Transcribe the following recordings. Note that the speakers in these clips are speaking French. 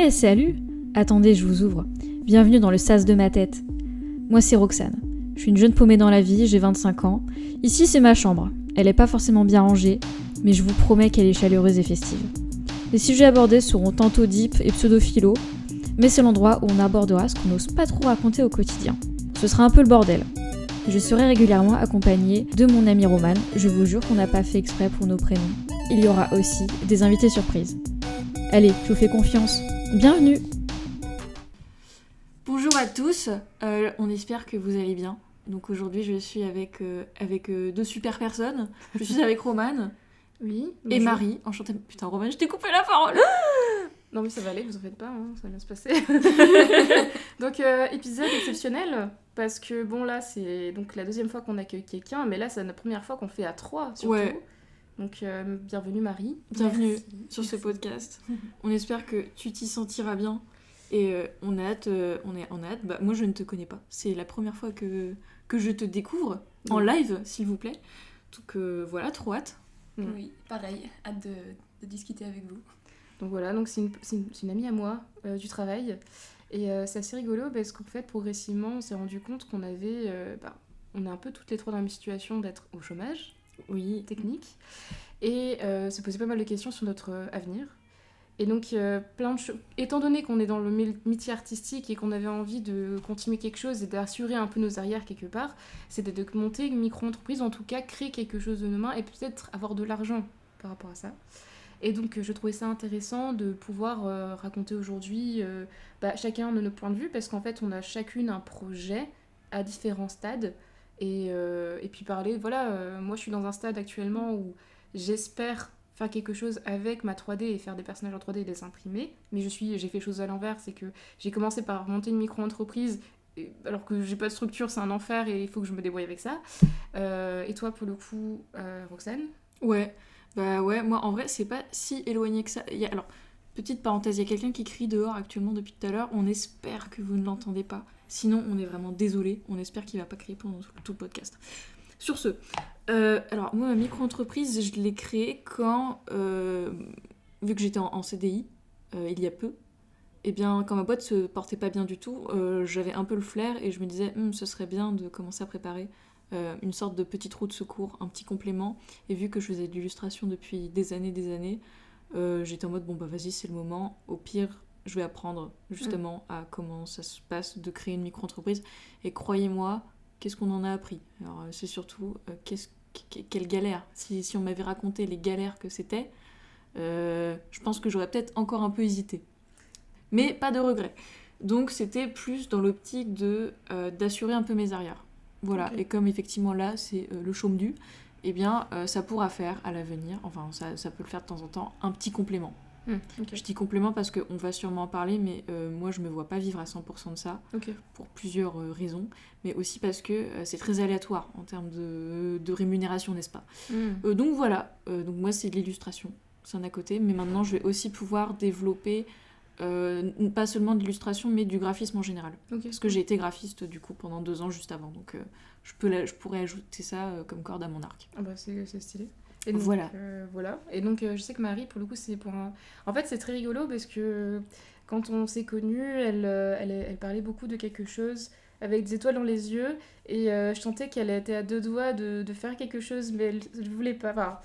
Salut! Attendez, je vous ouvre. Bienvenue dans le sas de ma tête. Moi, c'est Roxane. Je suis une jeune paumée dans la vie, j'ai 25 ans. Ici, c'est ma chambre. Elle est pas forcément bien rangée, mais je vous promets qu'elle est chaleureuse et festive. Les sujets abordés seront tantôt deep et pseudo-philo, mais c'est l'endroit où on abordera ce qu'on n'ose pas trop raconter au quotidien. Ce sera un peu le bordel. Je serai régulièrement accompagnée de mon ami Roman. Je vous jure qu'on n'a pas fait exprès pour nos prénoms. Il y aura aussi des invités surprises. Allez, je vous fais confiance. Bienvenue! Bonjour à tous, on espère que vous allez bien. Donc aujourd'hui je suis avec deux super personnes. Je suis avec Roman. Oui. Et Marie. Enchantée. Putain Roman, je t'ai coupé la parole. Non mais ça va aller, vous en faites pas, hein, ça va bien se passer. Donc épisode exceptionnel, parce que bon là c'est donc la deuxième fois qu'on accueille quelqu'un, mais là c'est la première fois qu'on fait à 3 surtout. Ouais. Donc bienvenue Marie. Bienvenue sur ce podcast. On espère que tu t'y sentiras bien. Et on a hâte. Bah, moi je ne te connais pas. C'est la première fois que je te découvre en live, s'il vous plaît. Donc voilà, trop hâte. Oui, pareil, hâte de discuter avec vous. Donc voilà, donc c'est une amie à moi du travail. Et c'est assez rigolo parce qu'en fait, progressivement, on s'est rendu compte qu'on avait... on est un peu toutes les trois dans la même situation d'être au chômage, oui, technique. Et se poser pas mal de questions sur notre avenir. Et donc, plein de choses. Étant donné qu'on est dans le métier artistique et qu'on avait envie de continuer quelque chose et d'assurer un peu nos arrières quelque part, c'était de monter une micro-entreprise, en tout cas créer quelque chose de nos mains et peut-être avoir de l'argent par rapport à ça. Et donc, je trouvais ça intéressant de pouvoir raconter aujourd'hui chacun de nos points de vue, parce qu'en fait, on a chacune un projet à différents stades. Et puis parler, moi je suis dans un stade actuellement où j'espère faire quelque chose avec ma 3D et faire des personnages en 3D et les imprimer, mais j'ai fait choses à l'envers, c'est que j'ai commencé par monter une micro-entreprise alors que j'ai pas de structure, c'est un enfer et il faut que je me débrouille avec ça. Et toi pour le coup, Roxane ? Ouais, moi en vrai c'est pas si éloigné que ça. Alors, petite parenthèse, il y a quelqu'un qui crie dehors actuellement depuis tout à l'heure, on espère que vous ne l'entendez pas, sinon on est vraiment désolé, on espère qu'il va pas crier pendant tout le podcast. Sur ce, alors moi ma micro-entreprise je l'ai créée quand, vu que j'étais en CDI il y a peu, et bien quand ma boîte se portait pas bien du tout, j'avais un peu le flair et je me disais ce serait bien de commencer à préparer une sorte de petite roue de secours, un petit complément, et vu que je faisais de l'illustration depuis des années, j'étais en mode vas-y c'est le moment, au pire je vais apprendre justement à comment ça se passe de créer une micro-entreprise, et croyez-moi, qu'est-ce qu'on en a appris ? Alors c'est surtout quelle galère. Si on m'avait raconté les galères que c'était, je pense que j'aurais peut-être encore un peu hésité. Mais pas de regret. Donc c'était plus dans l'optique d'assurer un peu mes arrières. Voilà, okay. Et comme effectivement là c'est le chaume du, eh bien ça pourra faire à l'avenir, enfin ça peut le faire de temps en temps, un petit complément. Okay. Je dis complément parce qu'on va sûrement en parler, mais moi je me vois pas vivre à 100% de ça, pour plusieurs raisons, mais aussi parce que c'est très aléatoire en termes de rémunération, n'est-ce pas ? Donc voilà, donc moi c'est de l'illustration, c'est un à côté, mais maintenant je vais aussi pouvoir développer pas seulement de l'illustration, mais du graphisme en général. Parce que j'ai été graphiste du coup pendant 2 ans juste avant, donc je pourrais ajouter ça comme corde à mon arc. Ah bah c'est stylé. Et donc, voilà. Et donc, je sais que Marie, pour le coup, c'est pour un... En fait, c'est très rigolo parce que quand on s'est connus, elle parlait beaucoup de quelque chose avec des étoiles dans les yeux. Et je sentais qu'elle était à 2 doigts de faire quelque chose, mais elle ne voulait pas. Enfin,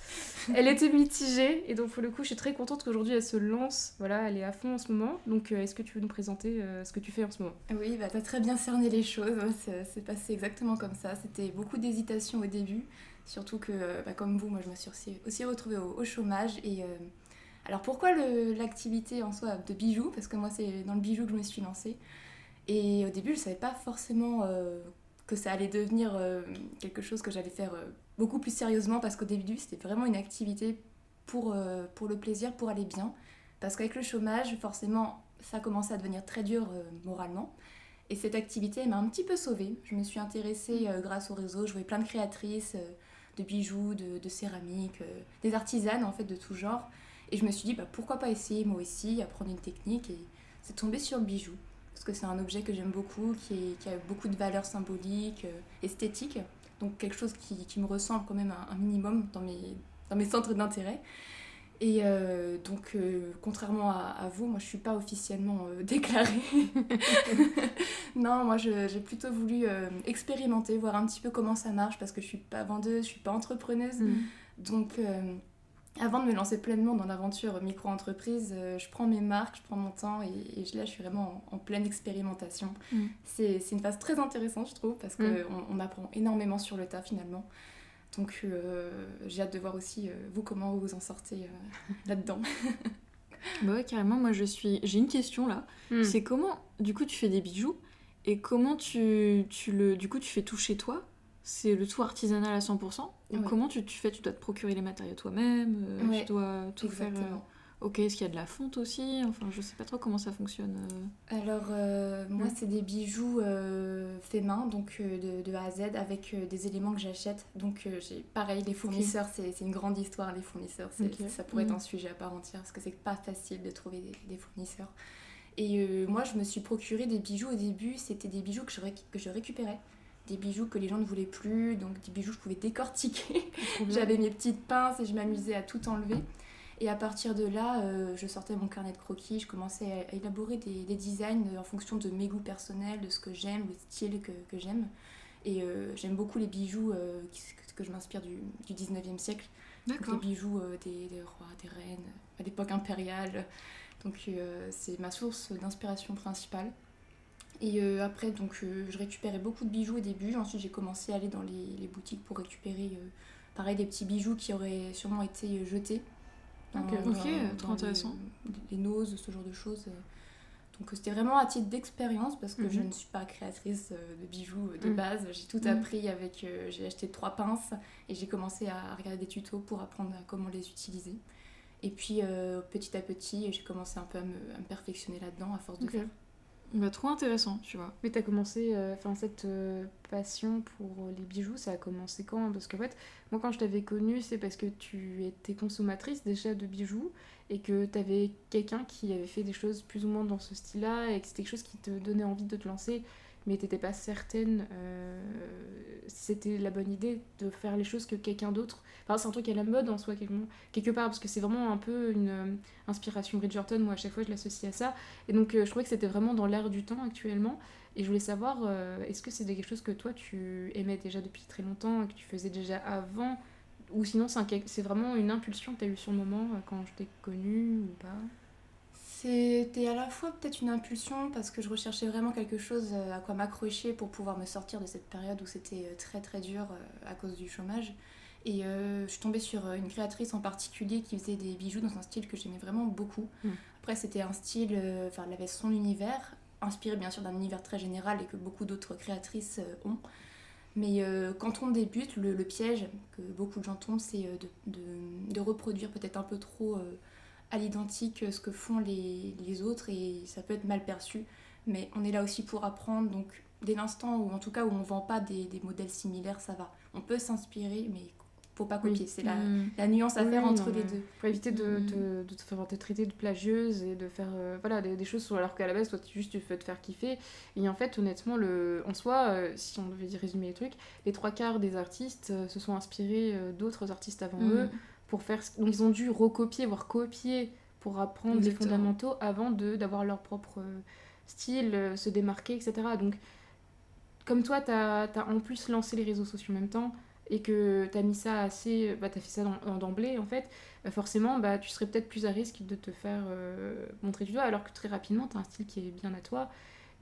elle était mitigée. Et donc, pour le coup, je suis très contente qu'aujourd'hui, elle se lance. Voilà, elle est à fond en ce moment. Donc, est-ce que tu veux nous présenter ce que tu fais en ce moment ? Oui, t'as très bien cerné les choses. C'est passé exactement comme ça. C'était beaucoup d'hésitation au début. Surtout que, comme vous, moi je me suis aussi retrouvée au chômage. Et alors pourquoi l'activité en soi de bijoux ? Parce que moi c'est dans le bijou que je me suis lancée. Et au début je ne savais pas forcément que ça allait devenir quelque chose que j'allais faire beaucoup plus sérieusement. Parce qu'au début c'était vraiment une activité pour le plaisir, pour aller bien. Parce qu'avec le chômage, forcément, ça commençait à devenir très dur moralement. Et cette activité elle m'a un petit peu sauvée. Je me suis intéressée grâce au réseau, je voyais plein de créatrices... de bijoux, de céramique, des artisanes en fait de tout genre. Et je me suis dit pourquoi pas essayer moi aussi, apprendre une technique, et c'est tombé sur le bijou. Parce que c'est un objet que j'aime beaucoup, qui a beaucoup de valeurs symboliques, esthétiques. Donc quelque chose qui me ressemble quand même un minimum dans mes centres d'intérêt. Et donc, contrairement à vous, moi je suis pas officiellement déclarée. Non, moi j'ai plutôt voulu expérimenter, voir un petit peu comment ça marche parce que je suis pas vendeuse, je suis pas entrepreneuse. Donc, avant de me lancer pleinement dans l'aventure micro-entreprise, je prends mes marques, je prends mon temps et là je suis vraiment en pleine expérimentation. C'est une phase très intéressante, je trouve, parce qu'on apprend énormément sur le tas finalement. Donc j'ai hâte de voir aussi vous comment vous vous en sortez là-dedans. Bah ouais, carrément, moi j'ai une question là. C'est comment, du coup, tu fais des bijoux et comment du coup, tu fais tout chez toi? C'est le tout artisanal à 100%? Ou comment tu fais? Tu dois te procurer les matériaux toi-même? Tu dois tout faire. Ok, est-ce qu'il y a de la fonte aussi? Enfin, je sais pas trop comment ça fonctionne. Alors, moi, c'est des bijoux faits main, donc de A à Z, avec des éléments que j'achète. Donc, j'ai pareil, les fournisseurs, c'est une grande histoire, les fournisseurs. Ça pourrait être un sujet à part entière, parce que c'est pas facile de trouver des fournisseurs. Et moi, je me suis procuré des bijoux au début, c'était des bijoux que je récupérais. Des bijoux que les gens ne voulaient plus, donc des bijoux que je pouvais décortiquer. J'avais mes petites pinces et je m'amusais à tout enlever. Et à partir de là, je sortais mon carnet de croquis, je commençais à élaborer des designs en fonction de mes goûts personnels, de ce que j'aime, le style que j'aime. Et j'aime beaucoup les bijoux que je m'inspire du 19e siècle. Donc les bijoux des rois, des reines, à l'époque impériale. Donc c'est ma source d'inspiration principale. Et après, donc, je récupérais beaucoup de bijoux au début. Ensuite, j'ai commencé à aller dans les boutiques pour récupérer, pareil, des petits bijoux qui auraient sûrement été jetés. Trop intéressant. Les noses, ce genre de choses. Donc c'était vraiment à titre d'expérience parce que je ne suis pas créatrice de bijoux de base. J'ai tout appris avec... j'ai acheté 3 pinces et j'ai commencé à regarder des tutos pour apprendre comment les utiliser. Et puis petit à petit, j'ai commencé un peu à me perfectionner là-dedans à force de faire. Bah, trop intéressant, tu vois. Mais t'as commencé, cette passion pour les bijoux, ça a commencé quand? Parce qu'en fait, moi quand je t'avais connue, c'est parce que tu étais consommatrice déjà de bijoux et que t'avais quelqu'un qui avait fait des choses plus ou moins dans ce style-là et que c'était quelque chose qui te donnait envie de te lancer, mais t'étais pas certaine si c'était la bonne idée de faire les choses que quelqu'un d'autre. Enfin, c'est un truc à la mode en soi, quelque part, parce que c'est vraiment un peu une inspiration Bridgerton. Moi, à chaque fois, je l'associe à ça. Et donc, je trouvais que c'était vraiment dans l'air du temps actuellement. Et je voulais savoir, est-ce que c'est quelque chose que toi, tu aimais déjà depuis très longtemps et que tu faisais déjà avant? Ou sinon, c'est vraiment une impulsion que tu as eue sur le moment quand je t'ai connue ou pas? C'était à la fois peut-être une impulsion parce que je recherchais vraiment quelque chose à quoi m'accrocher pour pouvoir me sortir de cette période où c'était très très dur à cause du chômage. Et je suis tombée sur une créatrice en particulier qui faisait des bijoux dans un style que j'aimais vraiment beaucoup. Après, c'était un style, elle avait son univers, inspiré bien sûr d'un univers très général et que beaucoup d'autres créatrices ont. Mais quand on débute, le piège que beaucoup de gens tombent, c'est de reproduire peut-être un peu trop à l'identique ce que font les autres et ça peut être mal perçu. Mais on est là aussi pour apprendre, donc dès l'instant où, en tout cas, où on ne vend pas des modèles similaires, ça va. On peut s'inspirer, mais faut pas copier. C'est la nuance à faire entre les deux. Pour éviter de te traiter de plagieuse et de faire des choses alors qu'à la base, toi, tu veux te faire kiffer. Et en fait, honnêtement, en soi, si on devait résumer les trucs, les 3/4 des artistes se sont inspirés d'autres artistes avant eux pour faire... Donc, ils ont dû recopier, voire copier pour apprendre les fondamentaux avant d'avoir leur propre style, se démarquer, etc. Donc, comme toi, t'as en plus lancé les réseaux sociaux en même temps, et que t'as mis ça assez... t'as fait ça d'emblée, en fait, forcément, tu serais peut-être plus à risque de te faire montrer du doigt, alors que très rapidement, t'as un style qui est bien à toi,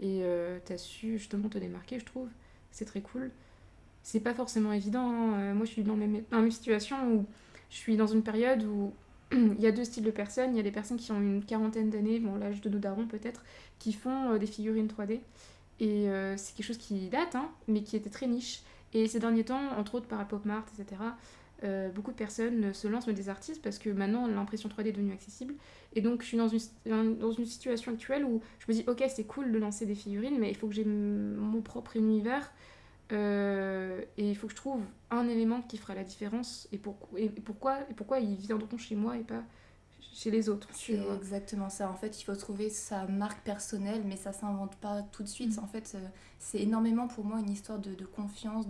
et t'as su justement te démarquer, je trouve. C'est très cool. C'est pas forcément évident, hein. Moi, je suis dans la même situation où je suis dans une période où il y a 2 styles de personnes. Il y a des personnes qui ont une 40aine d'années, bon, l'âge de nos darons peut-être, qui font des figurines 3D. Et c'est quelque chose qui date, hein, mais qui était très niche. Et ces derniers temps, entre autres par Pop Mart, etc., beaucoup de personnes se lancent des artistes parce que maintenant l'impression 3D est devenue accessible. Et donc je suis dans une situation actuelle où je me dis ok, c'est cool de lancer des figurines, mais il faut que j'ai mon propre univers et il faut que je trouve un élément qui fera la différence et pourquoi ils viendront chez moi et pas chez les autres. C'est exactement ça. En fait, il faut trouver sa marque personnelle, mais ça s'invente pas tout de suite. En fait, c'est énormément pour moi une histoire de confiance,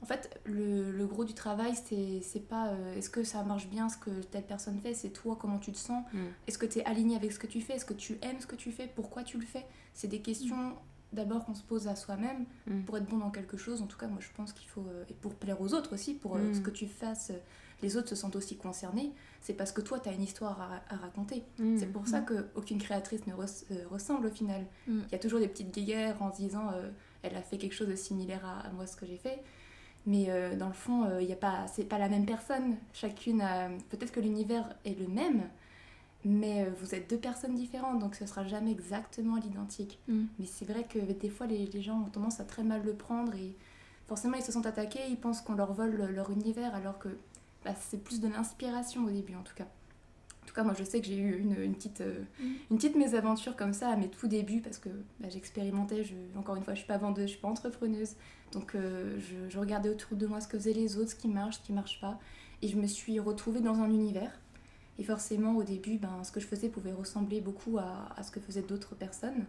En fait, le gros du travail, c'est pas est-ce que ça marche bien ce que telle personne fait, c'est toi, comment tu te sens, est-ce que tu es aligné avec ce que tu fais, est-ce que tu aimes ce que tu fais, pourquoi tu le fais. C'est des questions d'abord qu'on se pose à soi-même pour être bon dans quelque chose. En tout cas, moi je pense qu'il faut, et pour plaire aux autres aussi, pour ce que tu fasses, les autres se sentent aussi concernés. C'est parce que toi, tu as une histoire à raconter. C'est pour ça qu'aucune créatrice ne ressemble au final. Il y a toujours des petites guéguerres en se disant elle a fait quelque chose de similaire à moi, ce que j'ai fait. Mais dans le fond, c'est pas la même personne. Chacune a... Peut-être que l'univers est le même, mais vous êtes deux personnes différentes, donc ce sera jamais exactement l'identique. Mais c'est vrai que des fois, les gens ont tendance à très mal le prendre et forcément, ils se sentent attaqués, ils pensent qu'on leur vole leur univers, alors que c'est plus de l'inspiration au début, en tout cas. En tout cas, moi, je sais que j'ai eu une petite mésaventure comme ça à mes tout débuts, parce que j'expérimentais. Encore une fois, je suis pas vendeuse, je suis pas entrepreneuse. Donc, je regardais autour de moi ce que faisaient les autres, ce qui marche pas. Et je me suis retrouvée dans un univers. Et forcément, au début, ce que je faisais pouvait ressembler beaucoup à ce que faisaient d'autres personnes.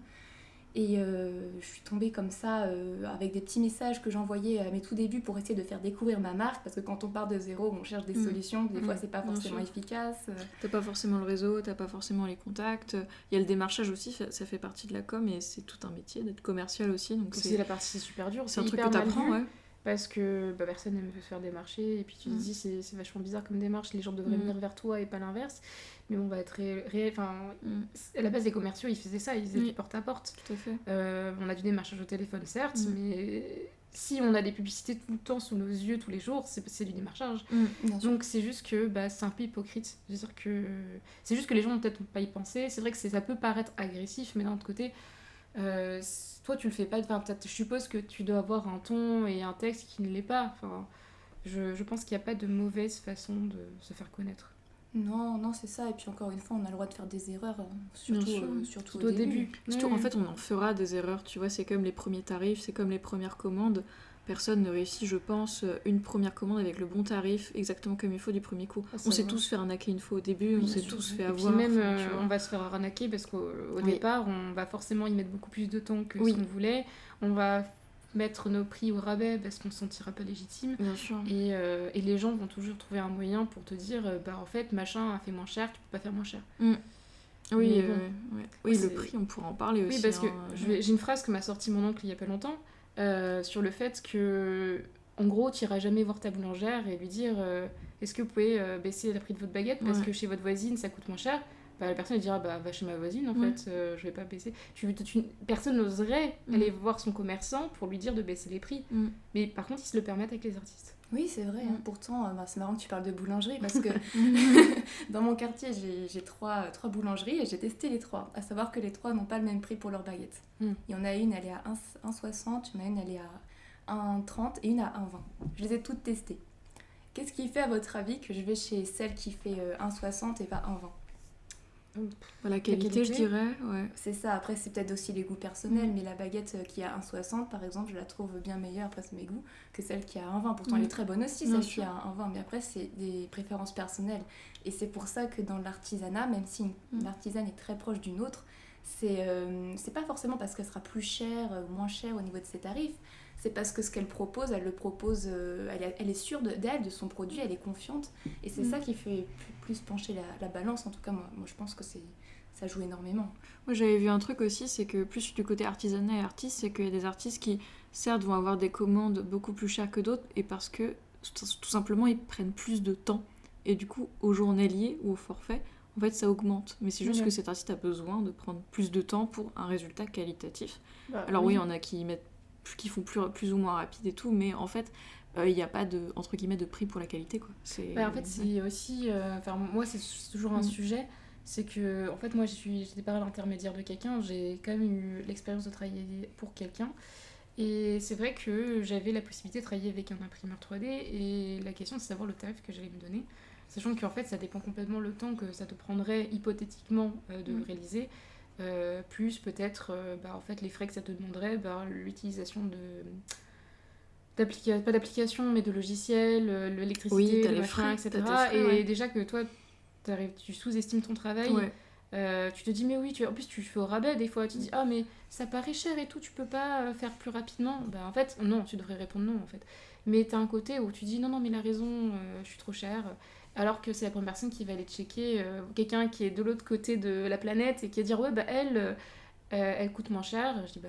Et je suis tombée comme ça avec des petits messages que j'envoyais à mes tout débuts pour essayer de faire découvrir ma marque, parce que quand on part de zéro, on cherche des solutions, des fois c'est pas forcément efficace. T'as pas forcément le réseau, t'as pas forcément les contacts. Il y a le démarchage aussi, ça fait partie de la com et c'est tout un métier d'être commercial aussi. Donc c'est la partie super dure, c'est un truc que t'apprends, ouais. Parce que personne n'aime se faire démarcher et puis tu te dis c'est vachement bizarre comme démarche, les gens devraient venir vers toi et pas l'inverse. Mais on va être à la base des commerciaux ils faisaient ça, ils faisaient du porte-à-porte. Tout à fait. On a du démarchage au téléphone certes, mais si on a des publicités tout le temps sous nos yeux tous les jours, c'est du démarchage. Donc c'est juste que c'est un peu hypocrite. C'est juste que les gens n'ont peut-être pas y pensé. C'est vrai que ça peut paraître agressif, mais d'un autre côté toi tu le fais pas, je suppose que tu dois avoir un ton et un texte qui ne l'est pas. Je pense qu'il n'y a pas de mauvaise façon de se faire connaître. Non, c'est ça. Et puis encore une fois, on a le droit de faire des erreurs, surtout au début. Surtout, en fait, on en fera des erreurs, tu vois, c'est comme les premiers tarifs, c'est comme les premières commandes. Personne ne réussit, je pense, une première commande avec le bon tarif, exactement comme il faut du premier coup. On s'est tous fait arnaquer une fois au début, on s'est tous fait avoir. Et puis même, on va se faire arnaquer parce qu'au départ, on va forcément y mettre beaucoup plus de temps que ce qu'on voulait. On va mettre nos prix au rabais parce qu'on ne se sentira pas légitime. Bien sûr. Et les gens vont toujours trouver un moyen pour te dire, en fait, machin a fait moins cher, tu peux pas faire moins cher. Oui, le prix, on pourra en parler aussi. Oui, parce que j'ai une phrase que m'a sorti mon oncle il y a pas longtemps. Sur le fait que en gros tu iras jamais voir ta boulangère et lui dire est-ce que vous pouvez baisser le prix de votre baguette parce que chez votre voisine ça coûte moins cher. La personne elle dira va chez ma voisine en fait, je vais pas baisser. Personne n'oserait aller voir son commerçant pour lui dire de baisser les prix, mais par contre ils se le permettent avec les artistes. Oui, c'est vrai. Pourtant, c'est marrant que tu parles de boulangerie parce que dans mon quartier, j'ai trois boulangeries et j'ai testé les trois. À savoir que les trois n'ont pas le même prix pour leurs baguettes. Il y en a une, elle est à 1,60, il y en a une, elle est à 1,30 et une à 1,20. Je les ai toutes testées. Qu'est-ce qui fait, à votre avis, que je vais chez celle qui fait 1,60 et pas 1,20 ? La qualité, je dirais, ouais. C'est ça, après c'est peut-être aussi les goûts personnels, mais la baguette qui a 1,60 par exemple, je la trouve bien meilleure, après c'est mes goûts, que celle qui a 1,20. Pourtant elle est très bonne aussi, celle qui a 1,20, mais après c'est des préférences personnelles. Et c'est pour ça que dans l'artisanat, même si une artisane est très proche d'une autre, c'est pas forcément parce qu'elle sera plus chère ou moins chère au niveau de ses tarifs, c'est parce que ce qu'elle propose, elle le propose, elle est sûre d'elle, de son produit, elle est confiante. Et c'est ça qui fait plus pencher la balance. En tout cas, moi je pense que ça joue énormément. Moi, j'avais vu un truc aussi, c'est que plus du côté artisanat et artiste, c'est qu'il y a des artistes qui, certes, vont avoir des commandes beaucoup plus chères que d'autres, et parce que, tout simplement, ils prennent plus de temps. Et du coup, au journalier ou au forfait, en fait, ça augmente. Mais c'est juste que cet artiste a besoin de prendre plus de temps pour un résultat qualitatif. Alors oui, il y en a qui font plus ou moins rapide et tout, mais en fait il n'y a pas de, entre guillemets, de prix pour la qualité, quoi. En fait c'est aussi moi c'est toujours un sujet, c'est que en fait moi j'étais pas l'intermédiaire de quelqu'un, j'ai quand même eu l'expérience de travailler pour quelqu'un et c'est vrai que j'avais la possibilité de travailler avec un imprimeur 3D et la question c'est de savoir le tarif que j'allais me donner, sachant qu'en fait ça dépend complètement le temps que ça te prendrait hypothétiquement de le réaliser. Plus peut-être en fait les frais que ça te demanderait, l'utilisation pas d'application mais de logiciels, l'électricité, le machin, etc. Et déjà que toi tu sous-estimes ton travail, Tu te dis mais oui, en plus tu fais au rabais des fois, tu te dis ah mais ça paraît cher et tout, tu peux pas faire plus rapidement. Ben en fait non, tu devrais répondre non en fait. Mais t'as un côté où tu dis non mais il a raison, je suis trop chère. Alors que c'est la première personne qui va aller checker, quelqu'un qui est de l'autre côté de la planète et qui va dire ouais bah elle coûte moins cher. Je dis bah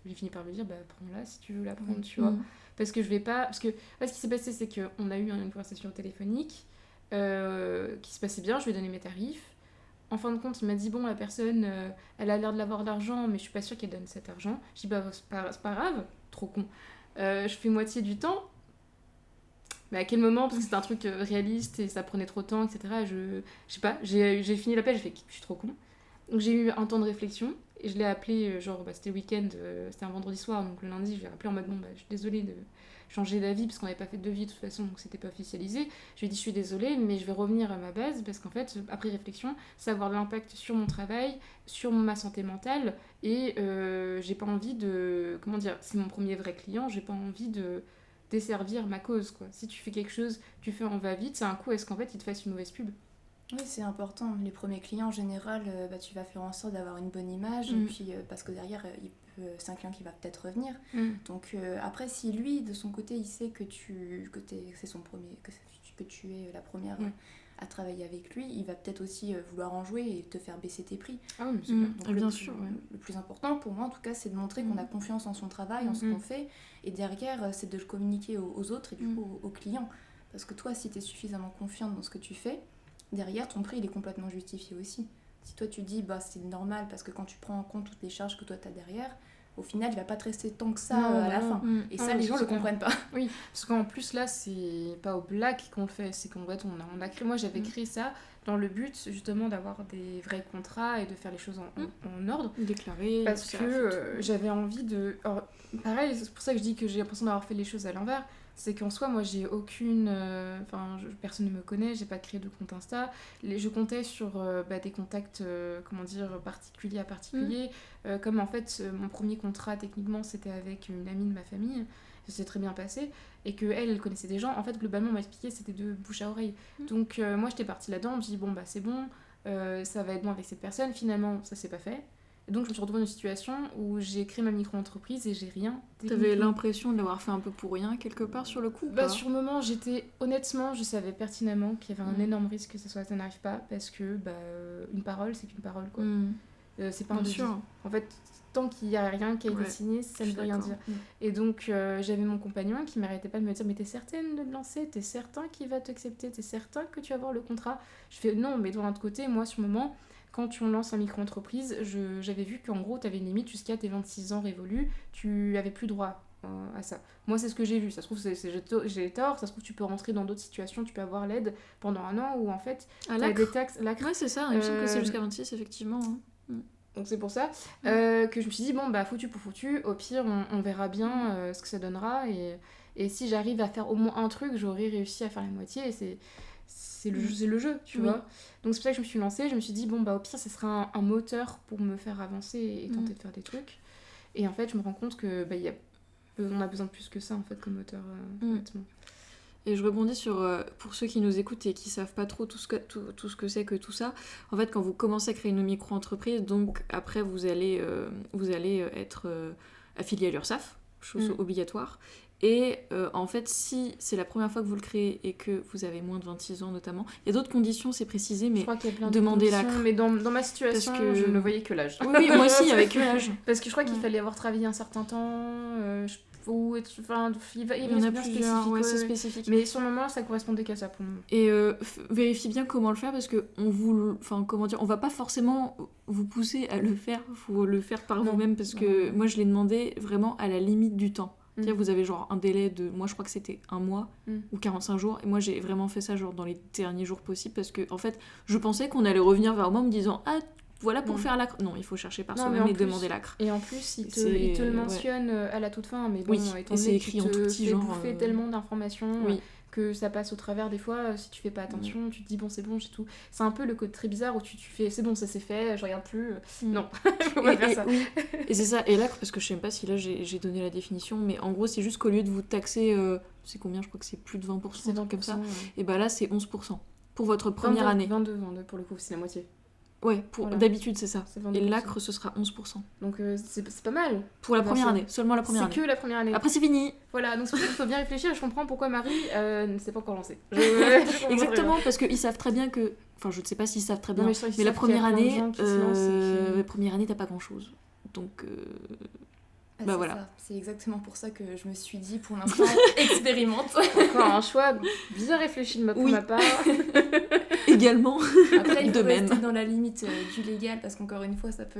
j'ai fini par lui dire bah prends-la si tu veux la prendre, tu vois. Parce que je vais pas, parce que ce qui s'est passé c'est qu'on a eu une conversation téléphonique qui se passait bien, je lui ai donné mes tarifs. En fin de compte, il m'a dit bon la personne elle a l'air de l'avoir d'argent mais je suis pas sûre qu'elle donne cet argent. Je dis bah c'est pas grave, trop con. Je fais moitié du temps. Mais à quel moment, parce que c'était un truc réaliste et ça prenait trop de temps, etc. Je sais pas, j'ai fini l'appel, j'ai fait je suis trop con. Donc j'ai eu un temps de réflexion et je l'ai appelé, genre c'était le week-end, c'était un vendredi soir, donc le lundi je l'ai appelé en mode bon bah je suis désolée de changer d'avis parce qu'on n'avait pas fait de devis de toute façon, donc c'était pas officialisé. Je lui ai dit je suis désolée mais je vais revenir à ma base parce qu'en fait après réflexion ça va avoir de l'impact sur mon travail, sur ma santé mentale et j'ai pas envie de, comment dire, c'est mon premier vrai client, j'ai pas envie de desservir ma cause quoi. Si tu fais quelque chose, tu fais en va-vite, c'est un coup est-ce qu'en fait il te fasse une mauvaise pub. Oui, c'est important. Les premiers clients, en général, tu vas faire en sorte d'avoir une bonne image. Et puis, parce que derrière, c'est un client qui va peut-être revenir. Donc, après, si lui, de son côté, il sait que c'est son premier, que tu es la première à travailler avec lui, il va peut-être aussi vouloir en jouer et te faire baisser tes prix. Ah oui, c'est Donc, bien sûr. Le plus important pour moi, en tout cas, c'est de montrer qu'on a confiance en son travail, en ce qu'on fait. Et derrière, c'est de le communiquer aux autres et du coup aux clients. Parce que toi, si tu es suffisamment confiante dans ce que tu fais, derrière, ton prix, il est complètement justifié aussi. Si toi, tu dis, bah, c'est normal parce que quand tu prends en compte toutes les charges que toi, tu as derrière, au final, il va pas te rester tant que ça à la fin. Et ça, les gens le comprennent pas. Oui, parce qu'en plus, là, c'est pas au black qu'on le fait. C'est qu'en fait, on a créé... Moi, j'avais créé ça dans le but, justement, d'avoir des vrais contrats et de faire les choses en ordre. Déclaré. Parce que j'avais envie de... Alors, pareil, c'est pour ça que je dis que j'ai l'impression d'avoir fait les choses à l'envers. C'est qu'en soi, moi, j'ai aucune... personne ne me connaît, j'ai pas créé de compte Insta. Je comptais sur des contacts, particuliers à particuliers. Comme en fait, mon premier contrat, techniquement, c'était avec une amie de ma famille. Ça s'est très bien passé. Et qu'elle connaissait des gens. En fait, globalement, on m'a expliqué, c'était de bouche à oreille. Donc, moi, j'étais partie là-dedans. Je me dis, bon, bah, c'est bon. Ça va être bon avec cette personne. Finalement, ça s'est pas fait. Et donc je me suis retrouvée dans une situation où j'ai créé ma micro-entreprise et j'ai rien. T'avais l'impression de l'avoir fait un peu pour rien quelque part sur le coup? Sur le moment, honnêtement, je savais pertinemment qu'il y avait un énorme risque que ça n'arrive pas parce que une parole, c'est qu'une parole quoi. C'est pas un devis. En fait, tant qu'il y a rien qui a été signé, ça ne veut rien dire. Et donc j'avais mon compagnon qui m'arrêtait pas de me dire mais t'es certaine de te lancer? T'es certain qu'il va t'accepter? T'es certain que tu vas avoir le contrat? Je fais non, mais de l'autre côté, moi sur le moment, quand on lance un micro-entreprise, j'avais vu qu'en gros, tu avais une limite jusqu'à tes 26 ans révolus, tu avais plus droit à ça. Moi, c'est ce que j'ai vu. Ça se trouve, j'ai tort. Ça se trouve, tu peux rentrer dans d'autres situations, tu peux avoir l'aide pendant un an où en fait, tu as des taxes. Ouais, c'est ça. Il me semble que c'est jusqu'à 26, effectivement. Donc, c'est pour ça que je me suis dit, bon, bah, foutu pour foutu. Au pire, on verra bien ce que ça donnera. Et si j'arrive à faire au moins un truc, j'aurai réussi à faire la moitié. Et c'est le jeu, tu vois. Donc c'est pour ça que je me suis lancée, je me suis dit bon bah au pire ça sera un moteur pour me faire avancer et tenter de faire des trucs. Et en fait je me rends compte que on a besoin de plus que ça en fait comme moteur honnêtement. Et je rebondis sur, pour ceux qui nous écoutent et qui savent pas trop tout ce que c'est que tout ça, en fait quand vous commencez à créer une micro-entreprise, donc après vous allez être affilié à l'URSSAF, chose obligatoire. Et en fait, si c'est la première fois que vous le créez et que vous avez moins de 26 ans notamment, il y a d'autres conditions, c'est précisé, mais je crois qu'il y a plein demandez l'acre. Mais dans ma situation, je ne voyais que l'âge. Oui, moi aussi, avec que l'âge. Parce que je crois qu'il fallait avoir travaillé un certain temps, il y en a plusieurs, c'est spécifique. Mais sur le moment, ça correspondait qu'à ça pour moi. Et vérifiez bien comment le faire parce que on va pas forcément vous pousser à le faire, faut le faire par vous-même parce que moi je l'ai demandé vraiment à la limite du temps. C'est-à-dire vous avez genre un délai de, moi je crois que c'était 1 mois ou 45 jours, et moi j'ai vraiment fait ça genre dans les derniers jours possibles parce que en fait je pensais qu'on allait revenir vers moi en me disant ah voilà pour faire l'acre. Non, il faut chercher par soi-même et demander l'acre. Et en plus, il te le mentionne à la toute fin, mais bon, étant donné c'est écrit en tout petit genre. Bouffer tellement d'informations que ça passe au travers des fois, si tu fais pas attention, tu te dis bon, c'est bon, j'ai tout. C'est un peu le code très bizarre où tu fais c'est bon, ça c'est fait, je regarde plus. Non, faut pas faire ça. Et c'est ça, et l'acre, parce que je sais même pas si là j'ai donné la définition, mais en gros, c'est juste qu'au lieu de vous taxer, c'est combien? Je crois que c'est plus de 20%, c'est comme ça. Et bah là, c'est 11%. Pour votre première année. 22 pour le coup, c'est la moitié. Ouais, Voilà. d'habitude c'est ça. C'est Et 22%. l'acre ce sera 11%. Donc c'est pas mal. Pour la Bah, première c'est- année, seulement la première C'est année. que la première année. Après c'est fini. Voilà, donc c'est pour ça qu'il faut bien réfléchir. Je comprends pourquoi Marie ne s'est pas encore lancée. Je comprends très Exactement, bien. parce qu'ils savent très bien que... Enfin, je ne sais pas s'ils savent très bien, Non, mais je sais qu'ils mais la savent qu'il y a première plein de année, gens qui se lancent et qui- la première année, t'as pas grand-chose. Donc, Bah, Bah c'est voilà. ça. C'est exactement pour ça que je me suis dit, pour l'instant, expérimente. Encore un choix bien réfléchi pour Oui. ma part. également... Après, il De faut même. rester dans la limite du légal, parce qu'encore une fois, ça peut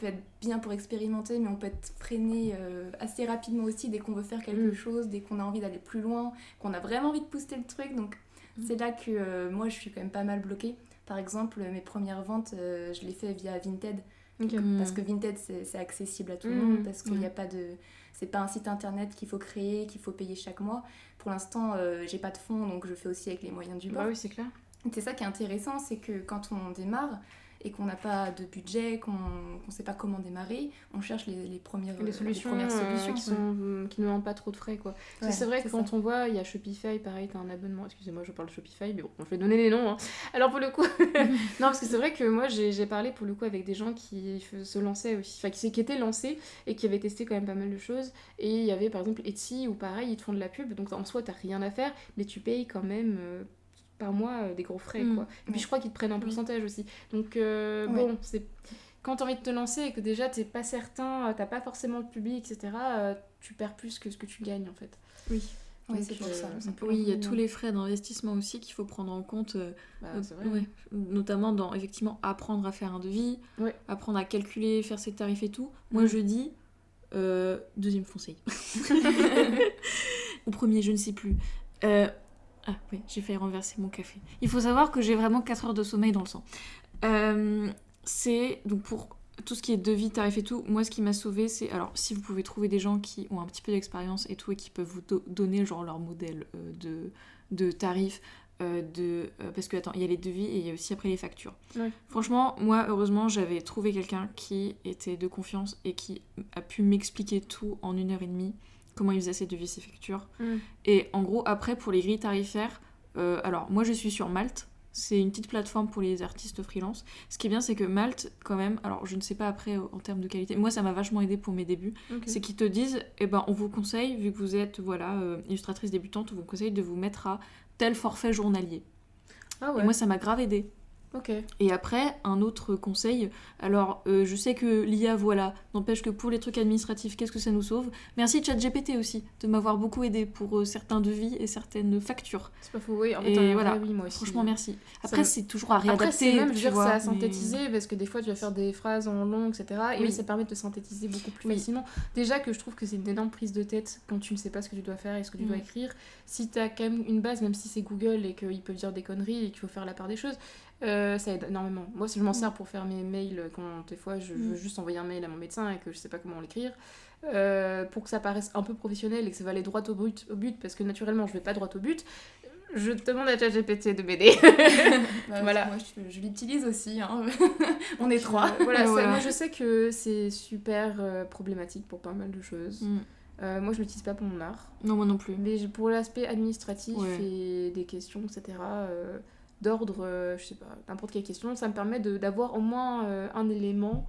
être bien pour expérimenter, mais on peut être freiné assez rapidement aussi dès qu'on veut faire quelque chose, dès qu'on a envie d'aller plus loin, qu'on a vraiment envie de pousser le truc. Donc c'est là que moi, je suis quand même pas mal bloquée. Par exemple, mes premières ventes, je les fais via Vinted. Ok. Parce que Vinted, c'est accessible à tout le Mhm. monde, parce qu'il n'y a Ouais. pas de... C'est pas un site internet qu'il faut créer, qu'il faut payer chaque mois. Pour l'instant, j'ai pas de fonds, donc je fais aussi avec les moyens du bord. Bah oui, c'est clair. C'est ça qui est intéressant, c'est que quand on démarre et qu'on n'a pas de budget, qu'on ne sait pas comment démarrer, on cherche les premières Les solutions, premières solutions. qui ne demandent pas trop de frais, quoi. Parce que Ouais, c'est vrai que c'est quand ça. on voit, il y a Shopify, pareil, t'as un abonnement. Excusez-moi, je parle de Shopify, mais bon, je vais donner les noms. Hein. Alors pour le coup, non, parce que c'est vrai que moi, j'ai parlé pour le coup avec des gens qui se lançaient aussi, enfin qui étaient lancés et qui avaient testé quand même pas mal de choses. Et il y avait par exemple Etsy où pareil, ils te font de la pub, donc en soi, t'as rien à faire, mais tu payes quand même. Par mois des gros frais quoi. Et puis Ouais. je crois qu'ils te prennent un pourcentage aussi. Donc bon, c'est quand t'as envie de te lancer et que déjà t'es pas certain, t'as pas forcément le public, etc., tu perds plus que ce que tu gagnes en fait. Oui. Ouais, Donc, c'est pour ça. c'est un peu Oui, il y a l'inconvénient. tous les frais d'investissement aussi qu'il faut prendre en compte, Bah, c'est vrai. ouais, notamment dans effectivement apprendre à faire un devis, Ouais. apprendre à calculer, faire ses tarifs et tout. Moi Mm. je dis, deuxième conseil. Ou premier, je ne sais plus. Ah oui, j'ai failli renverser mon café. Il faut savoir que j'ai vraiment 4 heures de sommeil dans le sang. C'est donc pour tout ce qui est devis, tarifs et tout, moi ce qui m'a sauvé c'est, alors si vous pouvez trouver des gens qui ont un petit peu d'expérience et tout et qui peuvent vous donner genre leur modèle de tarifs, parce que attends, il y a les devis et il y a aussi après les factures. Ouais. Franchement, moi heureusement j'avais trouvé quelqu'un qui était de confiance et qui a pu m'expliquer tout en 1h30, comment il faisait ses devis, ses factures. Et en gros, après, pour les grilles tarifaires, alors moi je suis sur Malte, c'est une petite plateforme pour les artistes freelance. Ce qui est bien, c'est que Malte, quand même, alors je ne sais pas après en termes de qualité, moi ça m'a vachement aidé pour mes débuts, c'est qu'ils te disent, eh ben on vous conseille, vu que vous êtes illustratrice débutante, on vous conseille de vous mettre à tel forfait journalier. Ah ouais. Et moi ça m'a grave aidé. Ok. Et après, un autre conseil, alors je sais que l'IA, voilà, n'empêche que pour les trucs administratifs, qu'est-ce que ça nous sauve? Merci ChatGPT aussi, de m'avoir beaucoup aidé pour certains devis et certaines factures. C'est pas faux, oui. En fait, Et voilà, oui, moi aussi. franchement merci. Ça Après me- c'est toujours à Après, réadapter, c'est même, je veux tu dire, vois, ça a mais- synthétisé parce que des fois, tu vas faire des phrases en long, etc. Et Oui. ça permet de te synthétiser beaucoup plus Oui. facilement. Déjà que je trouve que c'est une énorme prise de tête quand tu ne sais pas ce que tu dois faire et ce que tu dois écrire. Si tu as quand même une base, même si c'est Google et qu'ils peuvent dire des conneries et qu'il faut faire la part des choses, ça aide énormément. Moi, si je m'en sers pour faire mes mails, quand des fois je veux juste envoyer un mail à mon médecin et que je sais pas comment l'écrire, pour que ça paraisse un peu professionnel et que ça va aller droit au but, parce que naturellement, je vais pas droit au but. Je demande à ChatGPT de m'aider. Bah, Voilà. Moi, je l'utilise aussi. Hein. On est trois. Voilà, ça, Voilà. moi je sais que c'est super problématique pour pas mal de choses. Moi je l'utilise pas pour mon art, Non, moi non plus. mais pour l'aspect administratif Ouais. et des questions, etc., d'ordre, je sais pas, n'importe quelle question, ça me permet d'avoir au moins un élément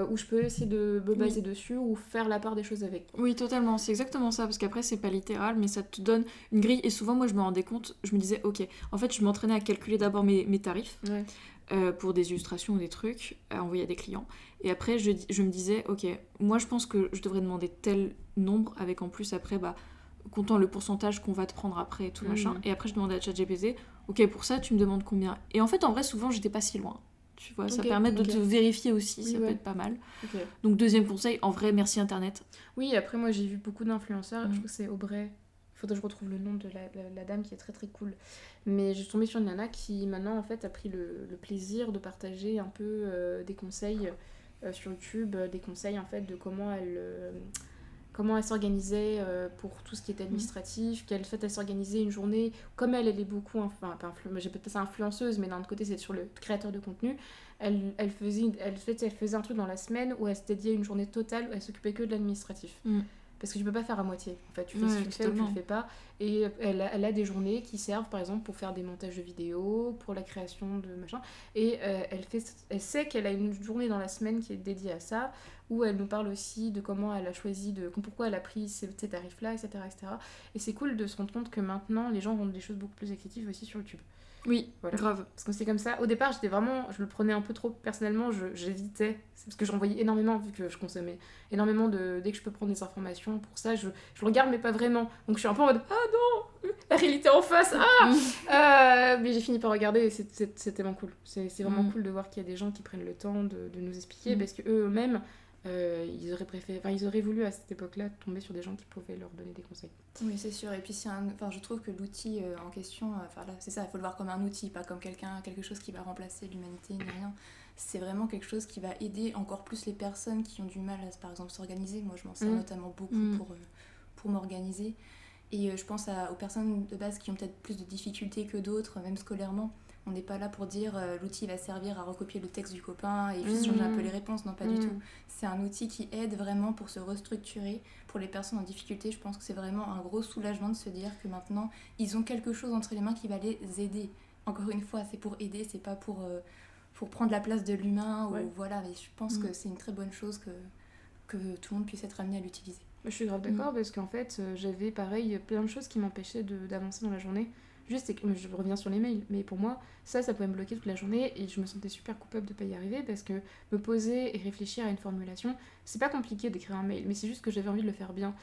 où je peux essayer de me baser dessus ou faire la part des choses avec. Oui, totalement, c'est exactement ça, parce qu'après c'est pas littéral, mais ça te donne une grille, et souvent moi je me rendais compte, je me disais, ok, en fait je m'entraînais à calculer d'abord mes tarifs, Ouais. pour des illustrations ou des trucs, à envoyer à des clients, et après je me disais, ok, moi je pense que je devrais demander tel nombre, avec en plus après, comptant le pourcentage qu'on va te prendre après et tout machin, et après je demandais à ChatGPT, ok, pour ça tu me demandes combien, et en fait en vrai souvent j'étais pas si loin. Tu vois, ça Ok, permet de ok. te vérifier aussi, Oui, ça peut ouais. être pas mal. Ok. Donc deuxième conseil, en vrai, merci Internet. Oui, après moi j'ai vu beaucoup d'influenceurs, je trouve que c'est Aubrey. Il faudrait que je retrouve le nom de la dame qui est très très cool. Mais j'ai tombé sur une nana qui maintenant en fait a pris le plaisir de partager un peu des conseils sur YouTube, des conseils en fait de comment elle s'organisait pour tout ce qui était administratif, qu'elle fait elle s'organisait une journée, comme elle est beaucoup, enfin pas j'ai peut-être pas ça influenceuse, mais d'un autre côté c'est sur le créateur de contenu, elle faisait un truc dans la semaine où elle se dédiait une journée totale où elle s'occupait que de l'administratif. parce que tu peux pas faire à moitié. En fait, tu fais Ouais, si tu le fais ou tu totalement. le fais pas. Et elle a des journées qui servent, par exemple, pour faire des montages de vidéos, pour la création de machin. Et elle sait qu'elle a une journée dans la semaine qui est dédiée à ça, où elle nous parle aussi de comment elle a choisi, pourquoi elle a pris ces tarifs-là, etc., etc. Et c'est cool de se rendre compte que maintenant, les gens rendent des choses beaucoup plus accessibles aussi sur YouTube. Oui, Voilà. grave. Parce que c'est comme ça. Au départ, je le prenais un peu trop personnellement, j'évitais. C'est parce que j'en voyais énormément, vu que je consommais énormément dès que je peux prendre des informations. Pour ça, je regarde, mais pas vraiment. Donc je suis un peu en mode, ah non, la réalité en face, mais j'ai fini par regarder et c'est tellement cool. C'est vraiment cool de voir qu'il y a des gens qui prennent le temps de nous expliquer, parce que eux-mêmes, ils auraient voulu à cette époque-là tomber sur des gens qui pouvaient leur donner des conseils. Oui, c'est sûr. Et puis, je trouve que l'outil en question, là, c'est ça, il faut le voir comme un outil, pas comme quelque chose qui va remplacer l'humanité, ni rien. C'est vraiment quelque chose qui va aider encore plus les personnes qui ont du mal à, par exemple, s'organiser. Moi, je m'en sers notamment beaucoup pour m'organiser. Et je pense aux personnes de base qui ont peut-être plus de difficultés que d'autres, même scolairement. On n'est pas là pour dire l'outil va servir à recopier le texte du copain et juste changer un peu les réponses. Non, pas du tout. C'est un outil qui aide vraiment pour se restructurer. Pour les personnes en difficulté, je pense que c'est vraiment un gros soulagement de se dire que maintenant, ils ont quelque chose entre les mains qui va les aider. Encore une fois, c'est pour aider, c'est pas pour prendre la place de l'humain. Ouais. Voilà, mais je pense que c'est une très bonne chose que tout le monde puisse être amené à l'utiliser. Je suis grave d'accord, parce qu'en fait, j'avais pareil plein de choses qui m'empêchaient d'avancer dans la journée. Juste, je reviens sur les mails, mais pour moi, ça pouvait me bloquer toute la journée et je me sentais super coupable de pas y arriver, parce que me poser et réfléchir à une formulation, c'est pas compliqué d'écrire un mail, mais c'est juste que j'avais envie de le faire bien.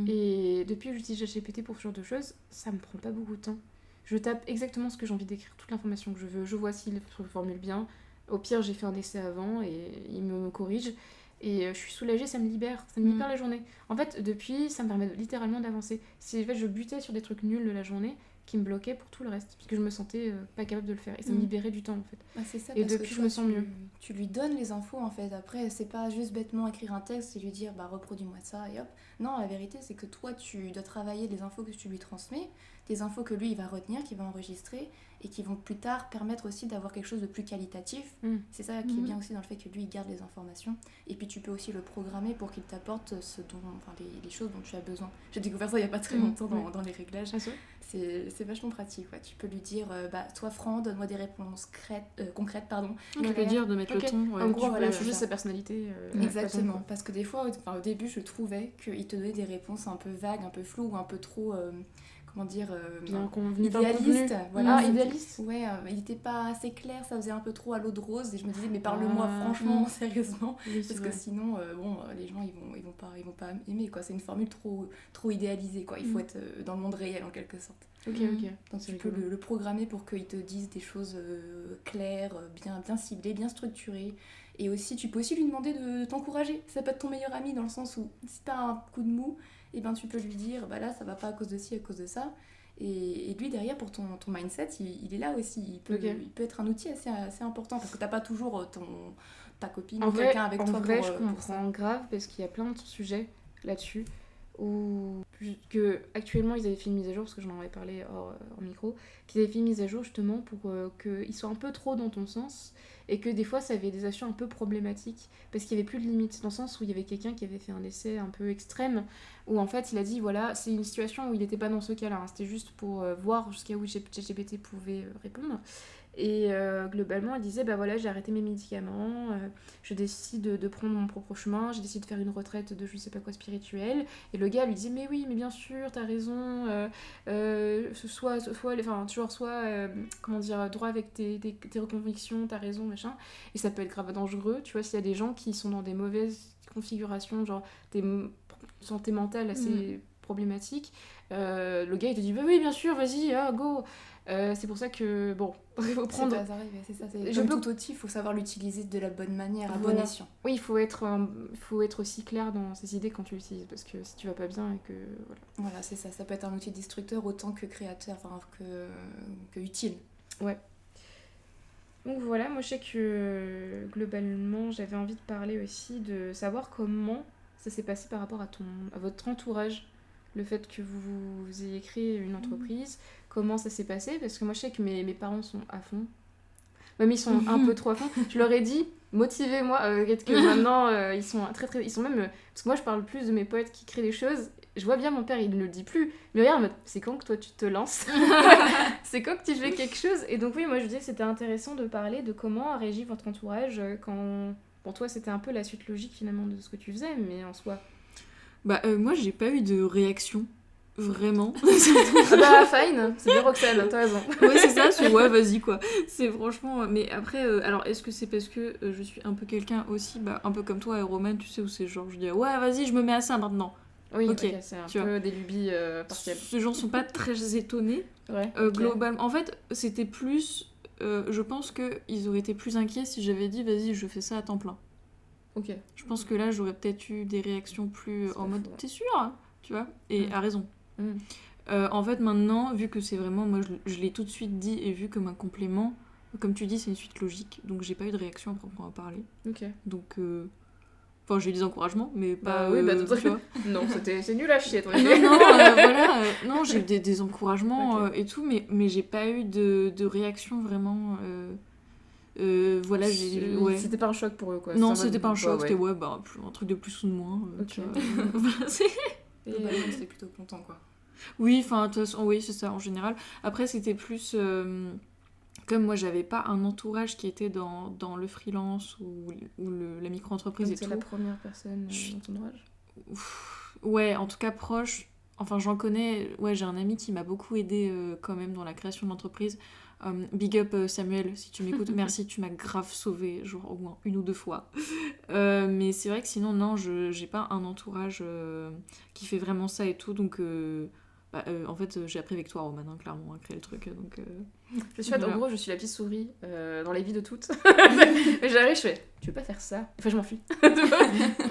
Et depuis que j'utilise ChatGPT pour ce genre de choses, ça me prend pas beaucoup de temps. Je tape exactement ce que j'ai envie d'écrire, toute l'information que je veux, je vois s'il formule bien. Au pire, j'ai fait un essai avant et il me corrige. Et je suis soulagée, ça me libère la journée. En fait, depuis, ça me permet littéralement d'avancer. En fait, je butais sur des trucs nuls de la journée qui me bloquaient pour tout le reste, parce que je me sentais pas capable de le faire. Et ça me libérait du temps, en fait. Bah, c'est ça, et parce depuis, que je me sens mieux. Tu lui donnes les infos, en fait. Après, c'est pas juste bêtement écrire un texte et lui dire, bah, reproduis-moi ça, et hop. Non, la vérité, c'est que toi, tu dois travailler les infos que tu lui transmets, des infos que lui, il va retenir, qu'il va enregistrer, et qui vont plus tard permettre aussi d'avoir quelque chose de plus qualitatif. C'est ça qui est bien aussi dans le fait que lui, il garde les informations. Et puis, tu peux aussi le programmer pour qu'il t'apporte les choses dont tu as besoin. J'ai découvert ça il y a pas très longtemps dans les réglages. C'est vachement pratique. Ouais. Tu peux lui dire, toi, Fran, donne-moi des réponses concrètes. Tu peux dire de mettre le ton. En gros, voilà, changer sa personnalité. Exactement. Parce que des fois, au début, je trouvais qu'il te donnait des réponses un peu vagues, un peu floues, ou un peu trop... idéaliste, voilà. Idéaliste. Ouais, il était pas assez clair, ça faisait un peu trop à l'eau de rose et je me disais mais parle-moi franchement, sérieusement, parce que sinon les gens ils vont pas aimer quoi, c'est une formule trop idéalisée quoi, il faut être dans le monde réel en quelque sorte. Ok. Donc tu peux le programmer pour qu'il te dise des choses claires, bien ciblées, bien structurées. Et aussi, tu peux aussi lui demander de t'encourager. Ça peut être ton meilleur ami dans le sens où si t'as un coup de mou, et ben tu peux lui dire bah là ça va pas à cause de ci, à cause de ça. Et lui derrière pour ton mindset, il est là aussi. Il peut être un outil assez important parce que t'as pas toujours ta copine ou quelqu'un avec toi. En vrai, je comprends grave parce qu'il y a plein de sujets là-dessus. Que actuellement ils avaient fait une mise à jour, parce que j'en avais parlé hors micro, qu'ils avaient fait une mise à jour justement pour qu'ils soient un peu trop dans ton sens, et que des fois ça avait des actions un peu problématiques parce qu'il n'y avait plus de limites, dans le sens où il y avait quelqu'un qui avait fait un essai un peu extrême où en fait il a dit voilà, c'est une situation où il n'était pas dans ce cas-là, hein, c'était juste pour voir jusqu'à où ChatGPT pouvait répondre. Et globalement, elle disait bah voilà, j'ai arrêté mes médicaments, je décide de prendre mon propre chemin, j'ai décidé de faire une retraite de je sais pas quoi spirituelle. Et le gars lui disait mais oui, mais bien sûr, t'as raison, sois droit avec tes convictions, t'as raison, machin. Et ça peut être grave dangereux, tu vois, s'il y a des gens qui sont dans des mauvaises configurations, genre des santé mentale assez problématiques, le gars il te dit bah oui, bien sûr, vas-y, go. C'est pour ça que bon, il faut prendre. C'est ça, c'est comme tout outil, il faut savoir l'utiliser de la bonne manière, à bon escient. Oui, il faut être aussi clair dans ses idées quand tu l'utilises, parce que si tu vas pas bien et que voilà, c'est ça. Ça peut être un outil destructeur autant que créateur, que utile. Ouais. Donc voilà, moi je sais que globalement j'avais envie de parler aussi de savoir comment ça s'est passé par rapport à votre entourage, le fait que vous ayez créé une entreprise. Comment ça s'est passé, parce que moi je sais que mes parents sont à fond, même ils sont un peu trop à fond. Je leur ai dit motivez-moi. Peut-être que maintenant, ils sont ils sont même... parce que moi, je parle plus de mes potes qui créent des choses. Je vois bien mon père, il ne le dit plus. Mais regarde, c'est quand que toi, tu te lances? C'est quand que tu fais quelque chose? Et donc oui, moi, je disais que c'était intéressant de parler de comment a réagi votre entourage quand... Pour toi, c'était un peu la suite logique, finalement, de ce que tu faisais, mais en soi... Moi, j'ai pas eu de réaction. Vraiment. Ah bah, fine, c'est bien Roxane, t'as raison. Ouais, c'est ça, ouais, vas-y, quoi. C'est franchement... Mais après, alors, est-ce que c'est parce que je suis un peu quelqu'un aussi, un peu comme toi, Roman, tu sais, où c'est genre, je dis, ouais, vas-y, je me mets à ça maintenant. Oui, Ok, c'est un tu peu des lubies partielles. Ces gens sont pas très étonnés. Ouais, Globalement, en fait, c'était plus... je pense qu'ils auraient été plus inquiets si j'avais dit, vas-y, je fais ça à temps plein. Ok. Je pense que là, j'aurais peut-être eu des réactions plus en mode, t'es sûr, hein, tu vois? Et à raison. En fait, maintenant, vu que c'est vraiment... Moi, je l'ai tout de suite dit, et vu comme un complément, comme tu dis, c'est une suite logique, donc j'ai pas eu de réaction à proprement parler. Ok. Donc... Enfin, j'ai eu des encouragements, mais pas... oui, tu vois. Non, c'est nul à chier, toi. Non, j'ai eu des encouragements et tout, mais j'ai pas eu de réaction vraiment... voilà, ouais. C'était pas un choc pour eux, quoi. Non, c'était pas un choc, ouais. c'était un truc de plus ou de moins. Ok. Voilà, Globalement, c'était plutôt content, quoi. Oui, enfin, de toute façon, oui, c'est ça, en général. Après, c'était plus... comme moi, j'avais pas un entourage qui était dans le freelance ou la micro-entreprise et tout. C'est la première personne dans ton entourage. Ouais, en tout cas proche. Enfin, j'en connais. Ouais, j'ai un ami qui m'a beaucoup aidé quand même dans la création de l'entreprise. Big up Samuel, si tu m'écoutes. Merci, tu m'as grave sauvé, genre au moins 1 ou 2 fois. Mais c'est vrai que sinon, non, j'ai pas un entourage qui fait vraiment ça et tout. Donc, en fait, j'ai appris avec toi, Roman, hein, clairement, à créer le truc. Donc, en gros, je suis la petite souris dans la vie de toutes. Mais j'arrive, je fais, tu veux pas faire ça? Enfin, je m'enfuis.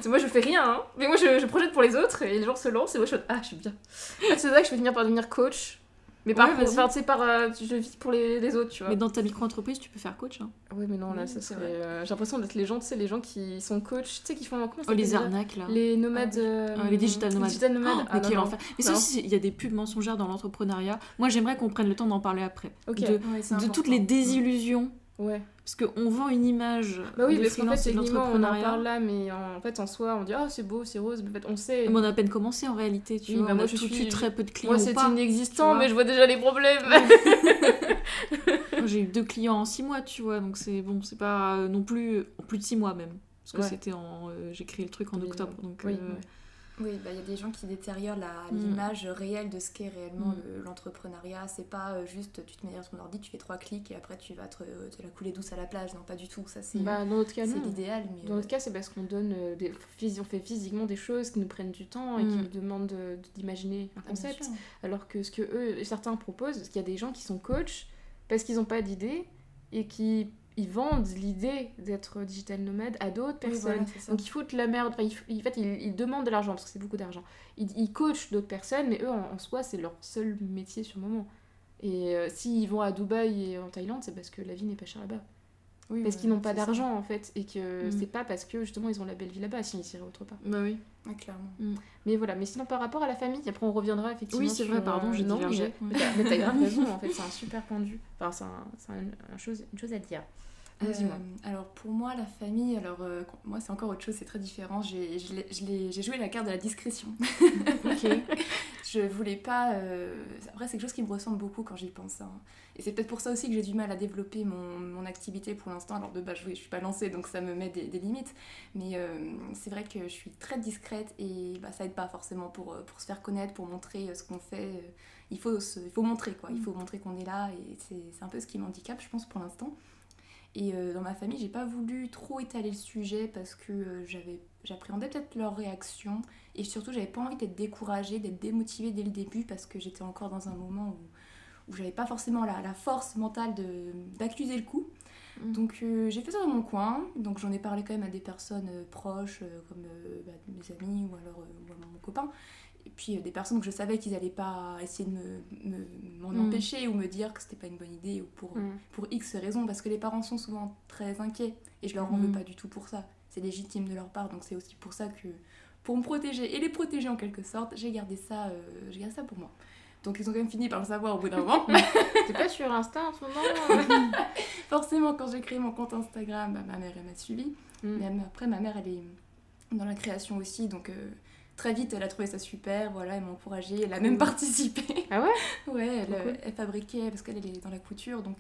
Moi, je fais rien, hein. Mais moi, je projette pour les autres et les gens se lancent et moi, je fais, je suis bien. C'est ça que je vais finir par devenir coach. Mais par contre, je vis pour les autres, tu vois. Mais dans ta micro-entreprise, tu peux faire coach, hein. Oui, mais non, là, ça serait... j'ai l'impression d'être les gens, tu sais, les gens qui sont coachs, tu sais, qui font... Comment ça les arnaques, là. Les nomades... les digital nomades. Les digital nomades. Mais quel enfer. Mais ça aussi, il y a des pubs mensongères dans l'entrepreneuriat. Moi, j'aimerais qu'on prenne le temps d'en parler après. De toutes les désillusions. Ouais. Parce qu'on vend une image oui, de parce qu'en fait, freelance et de l'entrepreneuriat. on en parle là, mais en fait, en soi, on dit « Ah, c'est beau, c'est rose », mais en fait, on sait... Mais on a à peine commencé, en réalité, tu vois. Moi, je suis très peu de clients. Moi, c'est inexistant, mais je vois déjà les problèmes. J'ai eu 2 clients en 6 mois, tu vois, donc c'est bon, c'est pas non plus... En plus de 6 mois, même. Parce que c'était en... j'ai créé le truc en octobre, donc... Oui, il y a des gens qui détériorent l'image réelle de ce qu'est réellement l'entrepreneuriat. C'est pas juste tu te mets derrière ton ordi, tu fais 3 clics et après tu vas te la couler douce à la plage. Non, pas du tout. Ça, c'est dans notre cas, c'est l'idéal. Mais dans notre cas, c'est parce qu'on donne on fait physiquement des choses qui nous prennent du temps et qui nous demandent d'imaginer un concept. Alors que ce que certains proposent, parce qu'il y a des gens qui sont coachs parce qu'ils n'ont pas d'idée et qui... Ils vendent l'idée d'être digital nomade à d'autres personnes. Donc ils foutent la merde. Enfin, en fait, ils demandent de l'argent parce que c'est beaucoup d'argent. Ils coachent d'autres personnes, mais eux, en soi, c'est leur seul métier sur le moment. Et s'ils vont à Dubaï et en Thaïlande, c'est parce que la vie n'est pas chère là-bas. Parce qu'ils n'ont pas d'argent, en fait. Et que c'est pas parce que, justement, ils ont la belle vie là-bas, sinon ils iraient autre part. Bah oui. Ouais, clairement. Mais voilà, mais sinon par rapport à la famille, après on reviendra effectivement. Oui, c'est vrai, pardon, j'ai divergé. Mais t'as grave raison, en fait, c'est un super point de vue. Enfin, c'est une chose à dire. Alors pour moi la famille, moi c'est encore autre chose, c'est très différent. J'ai joué la carte de la discrétion. Ok. Je voulais pas. Après c'est quelque chose qui me ressemble beaucoup quand j'y pense. Hein. Et c'est peut-être pour ça aussi que j'ai du mal à développer mon activité pour l'instant. Alors de base je suis pas lancée donc ça me met des limites. Mais c'est vrai que je suis très discrète et ça aide pas forcément pour se faire connaître, pour montrer ce qu'on fait. Il faut montrer quoi. Il faut montrer qu'on est là et c'est un peu ce qui m'handicape je pense pour l'instant. Et dans ma famille, j'ai pas voulu trop étaler le sujet parce que j'appréhendais peut-être leur réaction et surtout j'avais pas envie d'être découragée, d'être démotivée dès le début parce que j'étais encore dans un moment où j'avais pas forcément la force mentale d'accuser le coup. Donc j'ai fait ça dans mon coin, donc j'en ai parlé quand même à des personnes proches comme mes amis ou alors mon copain. Et puis des personnes que je savais qu'ils allaient pas essayer de m'en empêcher ou me dire que c'était pas une bonne idée ou pour X raisons parce que les parents sont souvent très inquiets et je leur en veux pas du tout pour ça. C'est légitime de leur part donc c'est aussi pour ça que pour me protéger et les protéger en quelque sorte, j'ai gardé ça pour moi. Donc ils ont quand même fini par le savoir au bout d'un moment. T'es pas sur Insta en ce moment Forcément, quand j'ai créé mon compte Instagram, ma mère, elle m'a suivi. Mais après, ma mère, elle est dans la création aussi, donc très vite, elle a trouvé ça super, voilà, elle m'a encouragée, elle a même participé. Ah ouais? Ouais, Cool. elle fabriquait, parce qu'elle est dans la couture, donc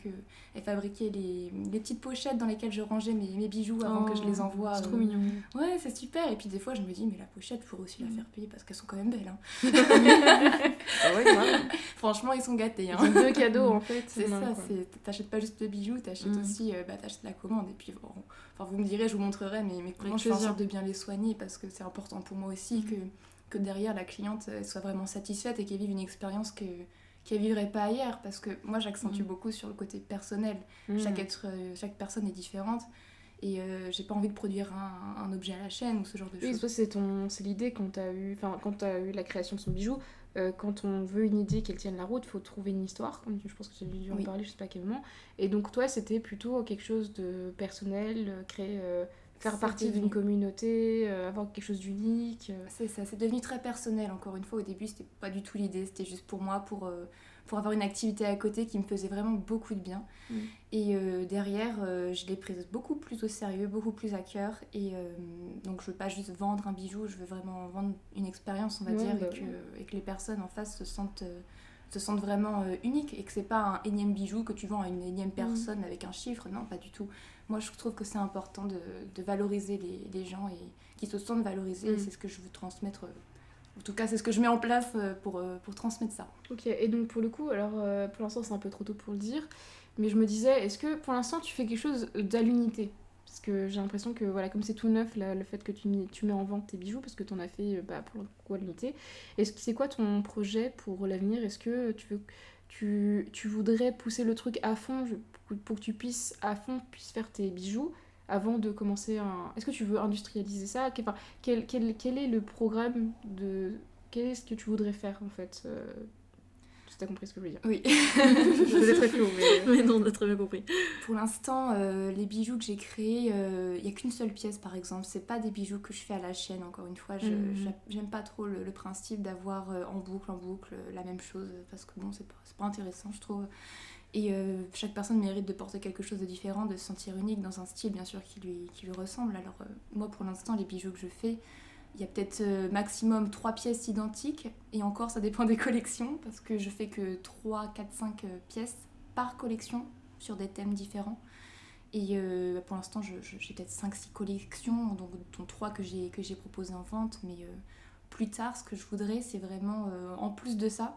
elle fabriquait les petites pochettes dans lesquelles je rangeais mes bijoux avant que je les envoie. C'est trop mignon. Ouais, c'est super. Et puis des fois, je me dis, mais la pochette, il faut aussi la faire payer parce qu'elles sont quand même belles. Hein. Ah ouais, grave. Franchement, ils sont gâtés. Hein. Ils ont 2 cadeaux en fait. C'est Non, ça, quoi. t'achètes pas juste le bijou, t'achètes aussi t'achètes la commande. Et puis, bon, enfin, vous me direz, je vous montrerai, mais comment je fais en sorte de bien les soigner parce que c'est important pour moi aussi que derrière la cliente elle soit vraiment satisfaite et qu'elle vive une expérience qu'elle vivrait pas ailleurs. Parce que moi, j'accentue beaucoup sur le côté personnel. Chaque personne est différente. Et j'ai pas envie de produire un objet à la chaîne ou ce genre de choses. Oui, c'est l'idée quand t'as eu la création de son bijou. Quand on veut une idée qu'elle tienne la route, il faut trouver une histoire. Je pense que j'ai dû en parler, je sais pas à quel moment. Et donc toi, c'était plutôt quelque chose de personnel, faire partie d'une communauté, avoir quelque chose d'unique. C'est ça, c'est devenu très personnel. Encore une fois, au début, c'était pas du tout l'idée. C'était juste pour moi, pour avoir une activité à côté qui me faisait vraiment beaucoup de bien. Et derrière, je l'ai prise beaucoup plus au sérieux, beaucoup plus à cœur. Et donc, je veux pas juste vendre un bijou, je veux vraiment vendre une expérience, on va dire, et que les personnes en face se sentent vraiment uniques. Et que c'est pas un énième bijou que tu vends à une énième personne avec un chiffre. Non, pas du tout. Moi, je trouve que c'est important de valoriser les gens et qu'ils se sentent valorisés. Et c'est ce que je veux transmettre. En tout cas, c'est ce que je mets en place pour transmettre ça. Ok, et donc pour le coup, alors pour l'instant c'est un peu trop tôt pour le dire, mais je me disais, est-ce que pour l'instant tu fais quelque chose à l'unité ? Parce que j'ai l'impression que voilà, comme c'est tout neuf, là, le fait que tu mets en vente tes bijoux, parce que tu en as fait pour le coup à l'unité, c'est quoi ton projet pour l'avenir ? Est-ce que tu voudrais pousser le truc à fond pour que tu puisses faire tes bijoux avant de commencer Est-ce que tu veux industrialiser ça ? Enfin, quel est le programme de... Quel est ce que tu voudrais faire, en fait Si t'as compris ce que je veux dire. Oui. C'était très flou, mais... Mais non, on a très bien compris. Pour l'instant, les bijoux que j'ai créés, il n'y a qu'une seule pièce, par exemple. C'est pas des bijoux que je fais à la chaîne, encore une fois. J'aime pas trop le principe d'avoir en boucle, la même chose, parce que bon, c'est pas intéressant, je trouve. Et chaque personne mérite de porter quelque chose de différent, de se sentir unique dans un style bien sûr qui lui ressemble. Alors moi pour l'instant les bijoux que je fais, il y a peut-être maximum 3 pièces identiques et encore ça dépend des collections parce que je fais que 3, 4, 5 pièces par collection sur des thèmes différents. Et pour l'instant j'ai peut-être 5-6 collections dont 3 que j'ai proposées en vente, mais plus tard ce que je voudrais c'est vraiment en plus de ça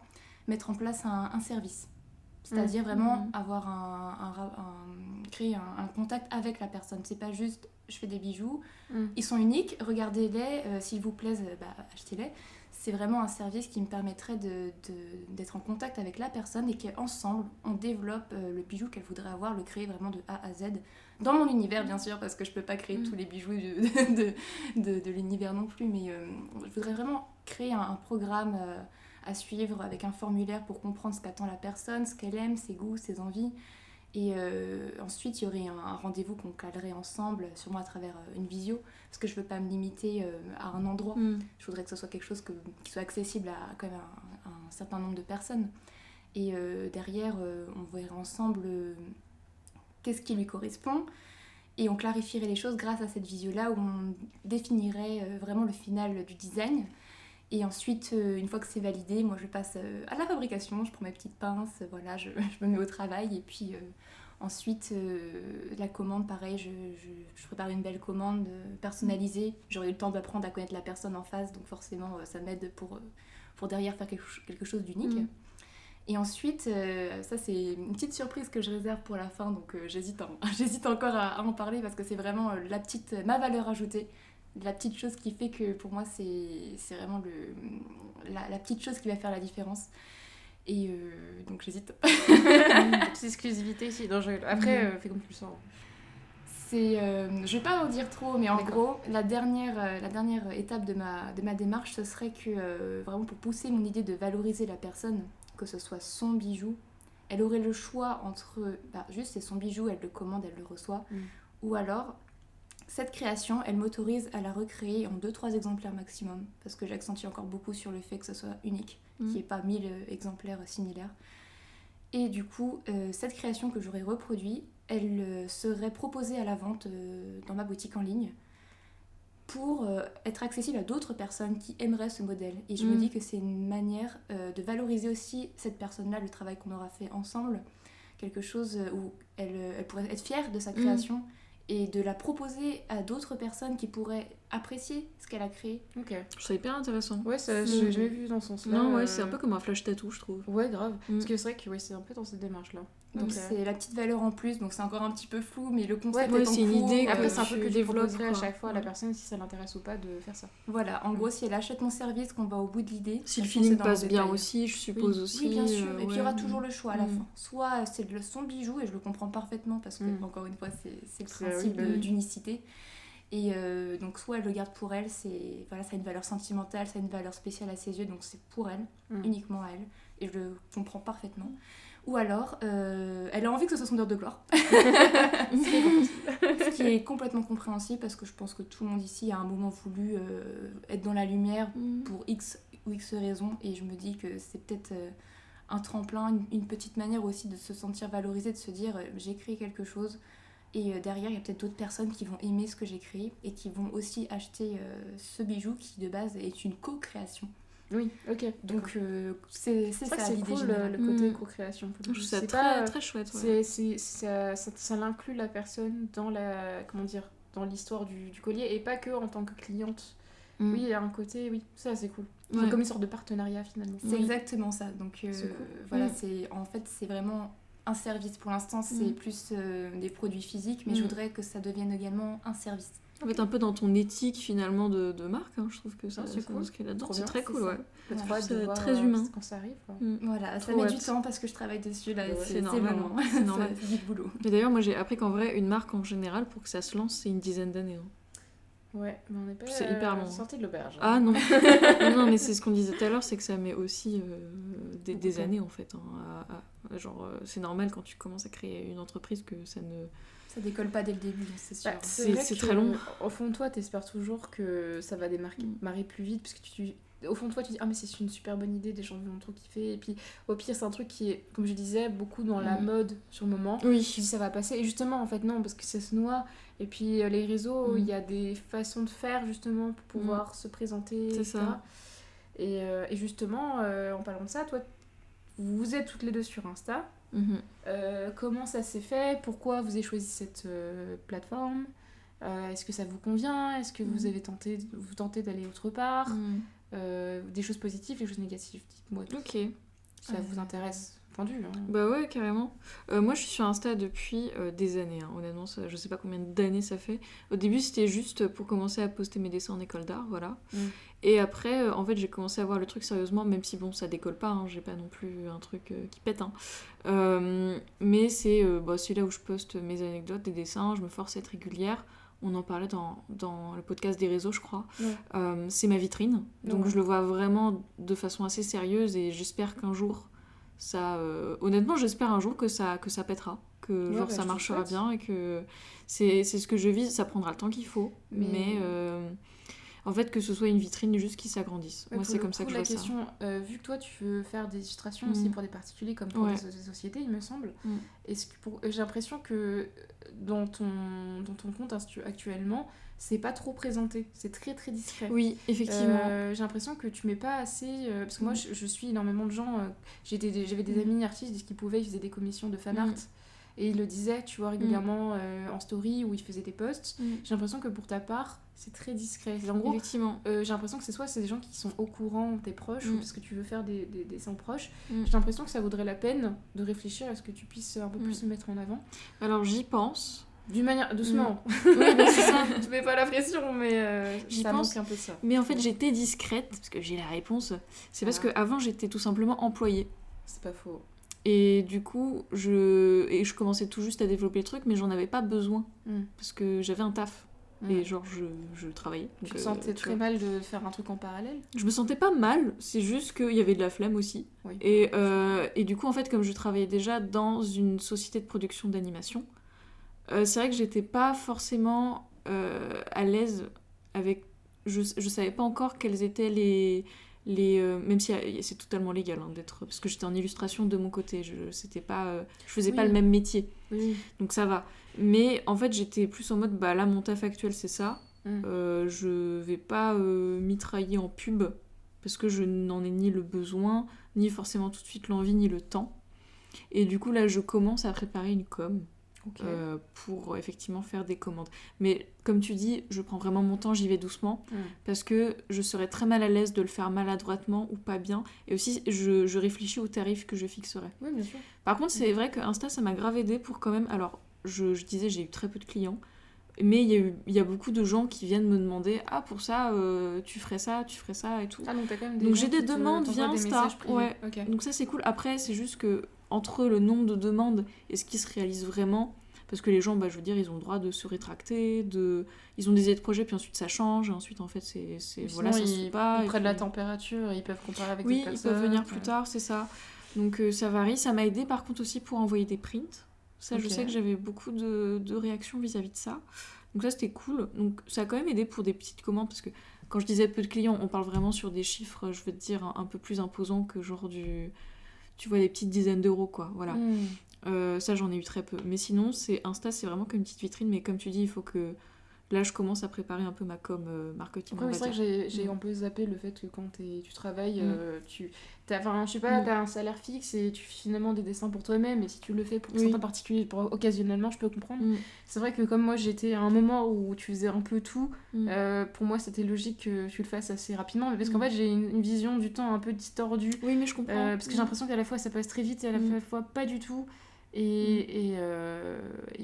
mettre en place un service. C'est-à-dire vraiment créer un contact avec la personne. C'est pas juste je fais des bijoux, ils sont uniques, regardez-les, s'ils vous plaisent, achetez-les. C'est vraiment un service qui me permettrait d'être en contact avec la personne et qu'ensemble on développe le bijou qu'elle voudrait avoir, le créer vraiment de A à Z. Dans mon univers bien sûr, parce que je peux pas créer tous les bijoux de l'univers non plus, mais je voudrais vraiment créer un programme à suivre avec un formulaire pour comprendre ce qu'attend la personne, ce qu'elle aime, ses goûts, ses envies. Et ensuite, il y aurait un rendez-vous qu'on calerait ensemble, sûrement à travers une visio, parce que je ne veux pas me limiter à un endroit. Je voudrais que ce soit quelque chose qui soit accessible à quand même un certain nombre de personnes. Et derrière, on verrait ensemble qu'est-ce qui lui correspond. Et on clarifierait les choses grâce à cette visio-là, où on définirait vraiment le final du design. Et ensuite, une fois que c'est validé, moi je passe à la fabrication, je prends mes petites pinces, voilà, je me mets au travail. Et puis ensuite, la commande, pareil, je prépare une belle commande personnalisée. J'aurai eu le temps d'apprendre à connaître la personne en face, donc forcément ça m'aide pour derrière faire quelque chose d'unique. Et ensuite, ça c'est une petite surprise que je réserve pour la fin, donc j'hésite encore à en parler parce que c'est vraiment ma valeur ajoutée. La petite chose qui fait que pour moi c'est vraiment la petite chose qui va faire la différence. Et donc j'hésite. Petite exclusivité ici. Non, après, fais comme tu le sens. Je vais pas en dire trop, mais en gros, la dernière étape de ma démarche, ce serait que vraiment pour pousser mon idée de valoriser la personne, que ce soit son bijou, elle aurait le choix entre juste c'est son bijou, elle le commande, elle le reçoit, ou alors cette création, elle m'autorise à la recréer en 2-3 exemplaires maximum, parce que j'accentue encore beaucoup sur le fait que ce soit unique, qu'il n'y ait pas 1000 exemplaires similaires. Et du coup, cette création que j'aurais reproduite, elle serait proposée à la vente dans ma boutique en ligne pour être accessible à d'autres personnes qui aimeraient ce modèle. Et je me dis que c'est une manière de valoriser aussi cette personne-là, le travail qu'on aura fait ensemble, quelque chose où elle pourrait être fière de sa création et de la proposer à d'autres personnes qui pourraient apprécier ce qu'elle a créé. Ok. Je trouve ça hyper intéressant. Ouais, ça, j'ai jamais vu dans ce sens-là. Non, ouais, c'est un peu comme un flash tattoo, je trouve. Ouais, grave. Parce que c'est vrai que c'est un peu dans cette démarche-là. Donc c'est la petite valeur en plus, donc c'est encore un petit peu flou, mais le concept ouais, est en c'est une cours. idée. Après, c'est un peu que je développe proposerai à chaque fois à la personne si ça l'intéresse ou pas de faire ça. Voilà, en gros, si elle achète mon service, qu'on va au bout de l'idée. Si le feeling passe bien aussi, je suppose aussi. Oui, bien sûr. Et puis il y aura toujours le choix à la Mm. fin. Soit c'est son bijou, et je le comprends parfaitement, parce que, encore une fois, c'est le C'est- principe oui, d'unicité. Et donc, soit elle le garde pour elle, ça a une valeur sentimentale, ça a une valeur spéciale à ses yeux, donc c'est pour elle, uniquement à elle. Et je le comprends parfaitement. Ou alors, elle a envie que ce soit son heure de gloire. Ce qui est complètement compréhensible, parce que je pense que tout le monde ici a à un moment voulu être dans la lumière pour X ou X raisons. Et je me dis que c'est peut-être un tremplin, une petite manière aussi de se sentir valorisé, de se dire j'ai créé quelque chose. Et derrière, il y a peut-être d'autres personnes qui vont aimer ce que j'ai créé et qui vont aussi acheter ce bijou qui, de base, est une co-création. Oui, ok. Donc, c'est ça c'est l'idée cool, générale. le côté co-création. Je trouve ça C'est très, pas- très chouette. Ouais. ça l'inclut la personne dans dans l'histoire du collier et pas que en tant que cliente. Oui, il y a un côté, oui, ça c'est cool. C'est Ouais. comme une sorte de partenariat finalement. C'est exactement ça. Donc, C'est cool. voilà, c'est vraiment un service. Pour l'instant, c'est plus des produits physiques, mais je voudrais que ça devienne également un service. En fait, un peu dans ton éthique finalement de marque, hein, je trouve que ça, Ah, c'est ça cool. inscrit là-dedans. Trop C'est bien, très c'est cool, ça. ouais. Le Voilà, droit c'est de voir très humain. quand ça arrive. Quoi. Voilà, ça Trop met du hâte. temps parce que je travaille dessus, là, Ouais, c'est normal, long. hein. C'est normal. C'est du boulot. Mais d'ailleurs, moi j'ai appris qu'en vrai, une marque en général, pour que ça se lance, c'est une dizaine d'années. Hein. Ouais, mais on n'est pas C'est hyper long. sorti de l'auberge. Ah non. Non, mais c'est ce qu'on disait tout à l'heure, c'est que ça met aussi des Beaucoup de temps. années en fait. Hein, c'est normal quand tu commences à créer une entreprise que ça ne. Ça décolle pas dès le début, c'est sûr. Bah, C'est vrai très que, long. Au fond de toi, t'espères toujours que ça va démarrer plus vite parce que au fond de toi, tu dis ah mais c'est une super bonne idée, des gens vont trop kiffer. Et puis au pire, c'est un truc qui est, comme je disais, beaucoup dans la mode sur le moment. Oui. Tu dis ça va passer. Et justement, en fait, non, parce que ça se noie. Et puis les réseaux, il y a des façons de faire justement pour pouvoir se présenter, C'est etc. ça. Et justement, en parlant de ça, toi, vous êtes toutes les deux sur Insta. Mhm. Comment ça s'est fait? Pourquoi vous avez choisi cette plateforme? Est-ce que ça vous convient? Est-ce que vous avez tentez d'aller autre part? Des choses positives, des choses négatives? Dites-moi tout. Ok. Si ça vous intéresse, tendu. Hein. Bah ouais, carrément. Moi, je suis sur Insta depuis des années. Hein. Honnêtement, je sais pas combien d'années ça fait. Au début, c'était juste pour commencer à poster mes dessins en école d'art, voilà. Et après, en fait, j'ai commencé à voir le truc sérieusement, même si, bon, ça décolle pas. Hein. J'ai pas non plus un truc qui pète. Hein. Mais c'est là où je poste mes anecdotes, des dessins. Je me force à être régulière. On en parlait dans le podcast des réseaux, je crois. Ouais. C'est ma vitrine. Donc, Ouais. je le vois vraiment de façon assez sérieuse et j'espère qu'un jour... ça honnêtement j'espère un jour que ça pètera, que Ouais, genre bah, ça je te marchera souhaite. bien et que c'est ce que je vise. Ça prendra le temps qu'il faut, mais en fait que ce soit une vitrine juste qui s'agrandisse. Ouais, Moi pour c'est le comme ça coup, que je la vois ça. question, vu que toi tu veux faire des illustrations aussi pour des particuliers comme pour Ouais. des sociétés, il me semble, est-ce que j'ai l'impression que dans ton compte actuellement, c'est pas trop présenté, c'est très très discret. Oui, effectivement. J'ai l'impression que tu mets pas assez. Parce que moi, je suis énormément de gens. J'avais des amis artistes qui pouvaient, ils faisaient des commissions de fan art. Et ils le disaient, tu vois, régulièrement en story où ils faisaient des posts. J'ai l'impression que pour ta part, c'est très discret. En gros, Effectivement. j'ai l'impression que c'est des gens qui sont au courant, tes proches, ou parce que tu veux faire des dessins proches. Mm. J'ai l'impression que ça vaudrait la peine de réfléchir à ce que tu puisses un peu plus se mettre en avant. Alors j'y pense. D'une manière. Doucement. Oui, bah, c'est ça. Tu mets pas la pression, mais J'y ça pense. manque un peu de ça. Mais en fait j'étais discrète parce que j'ai la réponse. C'est parce Ah. qu'avant j'étais tout simplement employée. C'est pas faux. Et du coup, je commençais tout juste à développer le truc, mais j'en avais pas besoin. Parce que j'avais un taf. Et genre, je travaillais. Tu Donc, te sentais tu très vois. mal de faire un truc en parallèle? Je me sentais pas mal, c'est juste qu'il y avait de la flemme aussi. Oui. Et du coup, en fait, comme je travaillais déjà dans une société de production d'animation, c'est vrai que j'étais pas forcément à l'aise avec... Je savais pas encore quels étaient les même si c'est totalement légal d'être... Parce que j'étais en illustration de mon côté, je faisais pas le même métier. Oui. Donc ça va. Mais en fait, j'étais plus en mode, là, mon taf actuel, c'est ça. Je vais pas mitrailler en pub parce que je n'en ai ni le besoin, ni forcément tout de suite l'envie, ni le temps. Et du coup, là, je commence à préparer une com pour effectivement faire des commandes. Mais comme tu dis, je prends vraiment mon temps, j'y vais doucement parce que je serais très mal à l'aise de le faire maladroitement ou pas bien. Et aussi, je réfléchis aux tarifs que je fixerai. Oui, bien sûr. Par contre, c'est vrai que Insta, ça m'a grave aidé pour quand même... Alors, je disais, j'ai eu très peu de clients. Mais il y a beaucoup de gens qui viennent me demander « Ah, pour ça, tu ferais ça et tout. » Ah, donc t'as quand même donc j'ai des demandes via Insta. Ouais. Okay. Donc ça, c'est cool. Après, c'est juste que entre le nombre de demandes et ce qui se réalise vraiment, parce que les gens, je veux dire, ils ont le droit de se rétracter, ils ont des idées de projet, puis ensuite ça change, et ensuite, en fait, voilà, ça se fait pas. Près de la température, ils peuvent comparer avec d'autres personnes. Oui, ils peuvent venir plus tard, c'est ça. Donc ça varie. Ça m'a aidé, par contre, aussi pour envoyer des prints. Ça, je sais que j'avais beaucoup de réactions vis-à-vis de ça. Donc ça, c'était cool. Donc ça a quand même aidé pour des petites commandes, parce que quand je disais peu de clients, on parle vraiment sur des chiffres, je veux te dire, un peu plus imposants que genre tu vois, des petites dizaines d'euros, quoi. Voilà. Ça, j'en ai eu très peu. Mais sinon, Insta, c'est vraiment comme une petite vitrine, mais comme tu dis, il faut que... Là, je commence à préparer un peu ma com marketing. Après, c'est vrai que j'ai un peu zappé le fait que quand tu travailles, t'as un salaire fixe et tu fais finalement des dessins pour toi-même, et si tu le fais pour certains particuliers, occasionnellement, je peux comprendre. C'est vrai que comme moi, j'étais à un moment où tu faisais un peu tout, pour moi, c'était logique que tu le fasses assez rapidement, mais parce qu'en fait, j'ai une vision du temps un peu distordue. Oui, mais je comprends. Parce que j'ai l'impression qu'à la fois, ça passe très vite et à la fois pas du tout. Et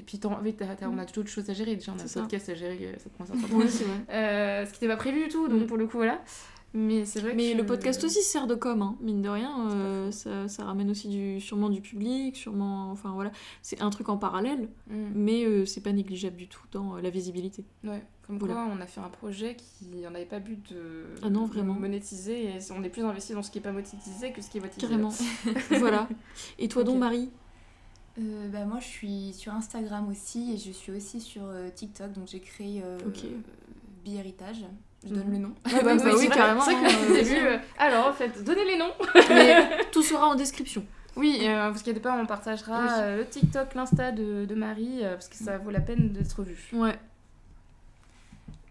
puis on a d'autres choses à gérer, déjà on a un podcast à gérer, ça prend un certain temps. Oui, c'est vrai. Ce qui n'était pas prévu du tout, donc pour le coup voilà. Mais c'est vrai que... le podcast aussi sert de com, hein. Mine de rien, ça ramène aussi sûrement du public, sûrement... Enfin voilà, c'est un truc en parallèle, mais c'est pas négligeable du tout dans la visibilité. Ouais, comme quoi on a fait un projet qui n'en avait pas but de monétiser, et on est plus investi dans ce qui n'est pas monétisé que ce qui est monétisé. Carrément. Voilà. Et toi donc, Marie? Moi je suis sur Instagram aussi, et je suis aussi sur TikTok, donc j'ai créé Bi-Héritage. Je donne le nom. Oui, carrément. C'est vrai que au début, alors en fait, donnez les noms. Mais tout sera en description. Oui, parce qu'il y a des pas, on partagera le TikTok, l'Insta de Marie, parce que ça vaut la peine d'être vu. Ouais.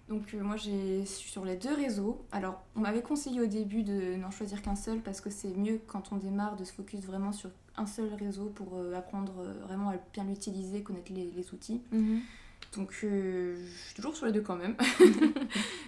Donc moi je suis sur les 2 réseaux. Alors on m'avait conseillé au début de n'en choisir qu'un seul, parce que c'est mieux quand on démarre de se focus vraiment sur un seul réseau pour apprendre vraiment à bien l'utiliser, connaître les outils. Donc je suis toujours sur les 2 quand même.